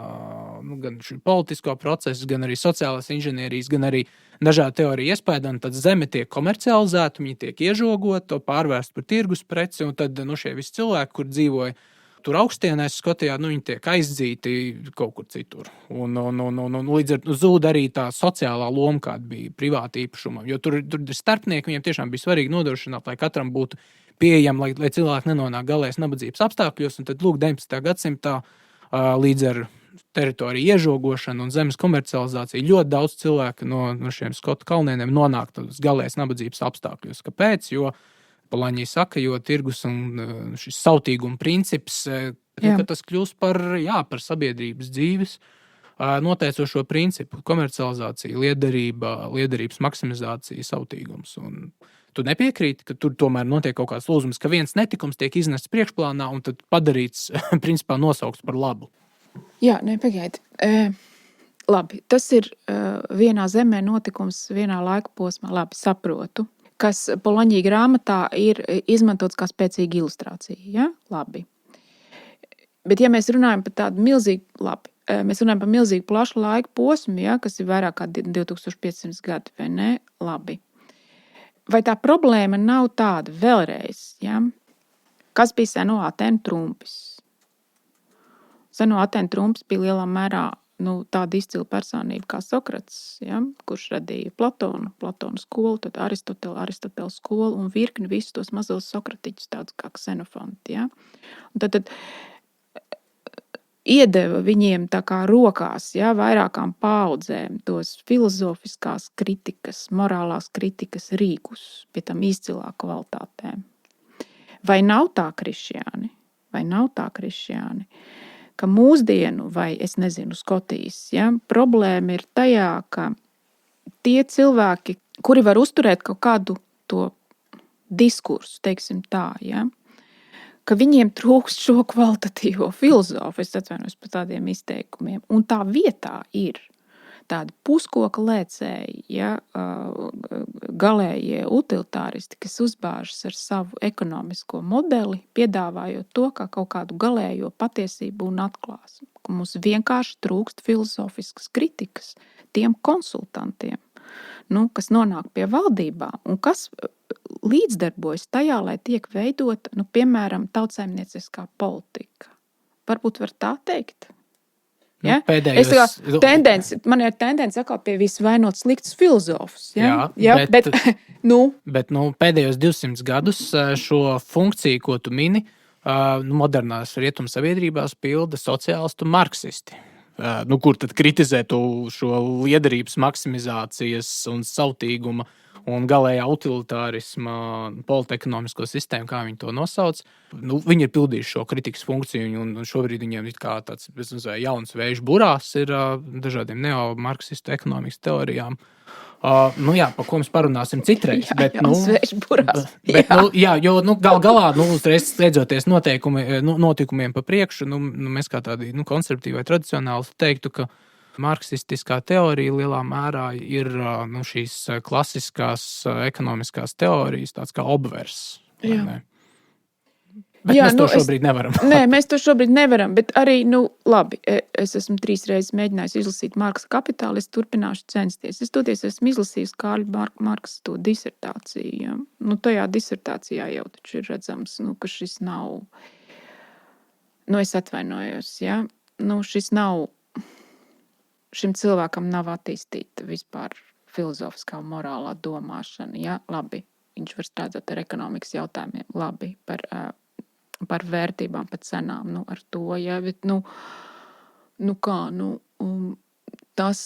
[SPEAKER 1] gan šī politisko procesu, gan arī sociālās inženierijas, gan arī dažādi teorija iespēja, un tad zeme tiek komercializēta, viņi tiek iežogota, to pārvērst par tirgus preci, un tad šie visi cilvēki, kur dzīvoja tur augstienēs Skotijā, viņi tiek aizdzīti kaut kur citur. Un līdz ar to zūd arī tā sociālā loma, kāda bija privāta īpašuma. Jo tur ir starpnieki, viņiem tiešām bija svarīgi nodrošināt, lai katram būtu pieejami, lai cilvēki nenonāk galējas nabadzības apstākļos. Un tad, 19. gadsimtā līdz ar teritoriju iežogošanu un zemes komercializāciju ļoti daudz cilvēku no šiem Skotu kalnieniem nonāk galējas nabadzības apstākļos. Kāpēc? Jo Polanyi saka, jo tirgus un šis sautīguma princips, ka tas kļūst par sabiedrības dzīves noteicošo principu - komercializācija, liederības maksimizācija, sautīgums. Un tu nepiekrīti, ka tur tomēr notiek kaut kāds lūzums, ka viens netikums tiek iznests priekšplānā un tad padarīts, principā nosaukts par labu.
[SPEAKER 2] Jā, pagaidi. Labi, tas ir vienā zemē notikums, vienā laika posmā, labi saprotu, kas Poloņī grāmatā ir izmantots kā spēcīga ilustrācija. Ja? Labi. Bet ja mēs runājam par tādu milzīgu plašu laika posmu, ja, kas ir vairāk kā 2500 gadi, vai ne? Labi. Vai tā problēma nav tāda vēlreiz, ja? Kas bija seno Atēnu trumpis? Seno Atēnu trumpis bija lielā mērā tāda izcila personība kā Sokrats, ja, kurš radīja Platona skolu, tad Aristotela skolu un virkni visus tos mazos sokratiķus, tādus kā Ksenofonti. Ja. Un tad iedeva viņiem tā kā rokās, ja, vairākām paaudzēm tos filozofiskās kritikas, morālās kritikas rīkus pie tam izcilā kvalitātēm. Vai nav tā, Krišjāni? Ka mūsdienu, vai es nezinu, Skotijas, ja, problēma ir tajā, ka tie cilvēki, kuri var uzturēt kaut kādu to diskursu, teiksim tā, ja, ka viņiem trūkst šo kvalitatīvo filozofu, es atvainojos par tādiem izteikumiem, un tā vietā ir tādi puskoka lēcēji, ja, galējie utilitāristi, kas uzbāžas ar savu ekonomisko modeli, piedāvājot to kā kaut kādu galējo patiesību un atklāsmu. Ka mums vienkārši trūkst filozofiskas kritikas tiem konsultantiem, kas nonāk pie valdībām un kas līdzdarbojas tajā, lai tiek veidota, piemēram, tautsaimnieciskā politika. Varbūt var tā teikt? Ja? Man ir tendence atkal pie visu vainot sliktus filozofus. Ja? Bet
[SPEAKER 1] pēdējos 200 gadus šo funkciju, ko tu mini, modernās rietumu sabiedrībās pilda sociālistu marksisti. Kur tad kritizē šo liederības maksimizācijas un sautīguma un galējā utilitārisma politekonomisko sistēmu, kā viņi to nosauc. Viņi ir pildījuši šo kritikas funkciju, un šobrīd viņiem ir kā tāds jauns vējš burās ir dažādiem neomarksistu ekonomikas teorijām. Par ko mēs parunāsim citreiz. Jo gal galā, uzreiz steidzoties notikumiem pa priekšu, mēs kā tādi konservatīvi vai tradicionāli teiktu, ka marksistiskā teorija lielā mērā ir šīs klasiskās ekonomiskās teorijas, tāds kā obvers. Bet mēs to šobrīd nevaram.
[SPEAKER 2] Nē, mēs to šobrīd nevaram, bet arī, labi, es esmu 3 reizes mēģinājis izlasīt Marksa Kapitālu, es turpināšu censties. Es toties esmu izlasījis Kārļa Marksa to disertāciju. Ja? Tajā disertācijā jau taču ir redzams, ka šis nav, es atvainojos, ja? Šis nav, šim cilvēkam nav attīstīta vispār filozofiskā un morālā domāšana. Ja? Labi, viņš var strādāt ar ekonomikas jautājumiem, labi, par vērtībām, par cenām, ar to, ja, bet, tas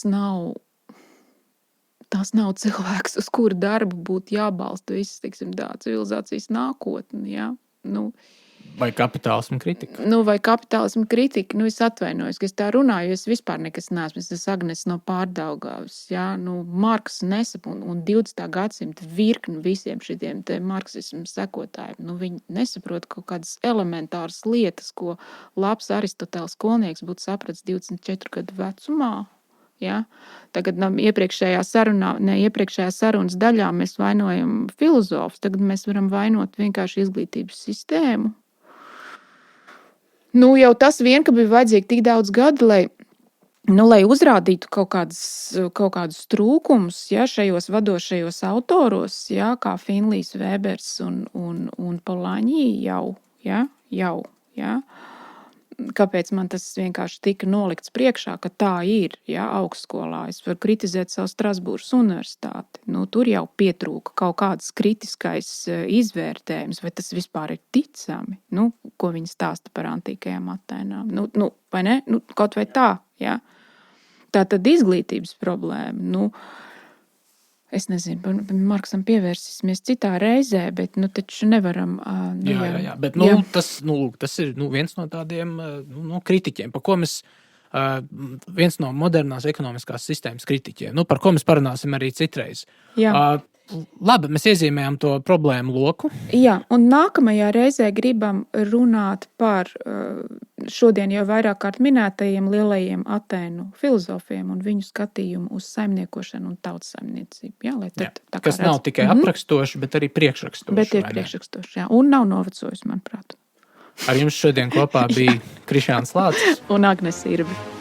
[SPEAKER 2] nav cilvēks, uz kuru darbu būtu jābalsta visas, teiksim, tā civilizācijas nākotne, ja,
[SPEAKER 1] Vai kapitālismu kritika?
[SPEAKER 2] Vai kapitālismu kritika. Es atvainojos, ka es tā runāju, jo es vispār nekas neesmu. Es esmu Agnes no Pārdaugavas. Ja? Marks nesaprot, un 20. gadsimta virkni visiem šitiem marksismu sekotājiem. Viņi nesaprot kaut kādas elementāras lietas, ko labs Aristotela skolnieks būtu sapratis 24 gadu vecumā. Ja? Tagad iepriekšējā sarunas daļā mēs vainojam filozofus, tagad mēs varam vainot vienkārši izglītības sistēmu. Jau tas vien, ka bija vajadzīgi tik daudz gadu, lai uzrādītu kaut kādus trūkumus, ja, šajos vadošajos autoros, ja, kā Finlijs, Vēbers un Polanyi jau. Kāpēc man tas vienkārši tika nolikts priekšā, ka tā ir, ja, augstskolā. Es varu kritizēt savu Strasbūras universitāti. Tur jau pietrūka kaut kāds kritiskais izvērtējums, vai tas vispār ir ticami, ko viņi stāsta par antīkajām Atēnām. Vai ne? Kaut vai tā, ja. Tā tad izglītības problēma. Es nezinu, Marksam pievērsīsimies citā reizē, bet taču nevaram.
[SPEAKER 1] Jā. Bet tas ir viens no tādiem kritiķiem, par ko mēs viens no modernās ekonomiskās sistēmas kritiķiem, par ko mēs parunāsim arī citreiz.
[SPEAKER 2] Jā.
[SPEAKER 1] Labi, mēs iezīmējam to problēmu loku.
[SPEAKER 2] Jā, un nākamajā reizē gribam runāt par šodien jau vairāk kārt minētajiem lielajiem Atēnu filozofiem un viņu skatījumu uz saimniekošanu un tautsaimniecību. Jā,
[SPEAKER 1] kas nav tikai aprakstoši, bet arī priekšrakstoši.
[SPEAKER 2] Bet ir priekšrakstoši, jā, un nav novecojis, manuprāt.
[SPEAKER 1] Ar jums šodien kopā bija Krišjāns Lācis
[SPEAKER 2] un Agnese Irbe.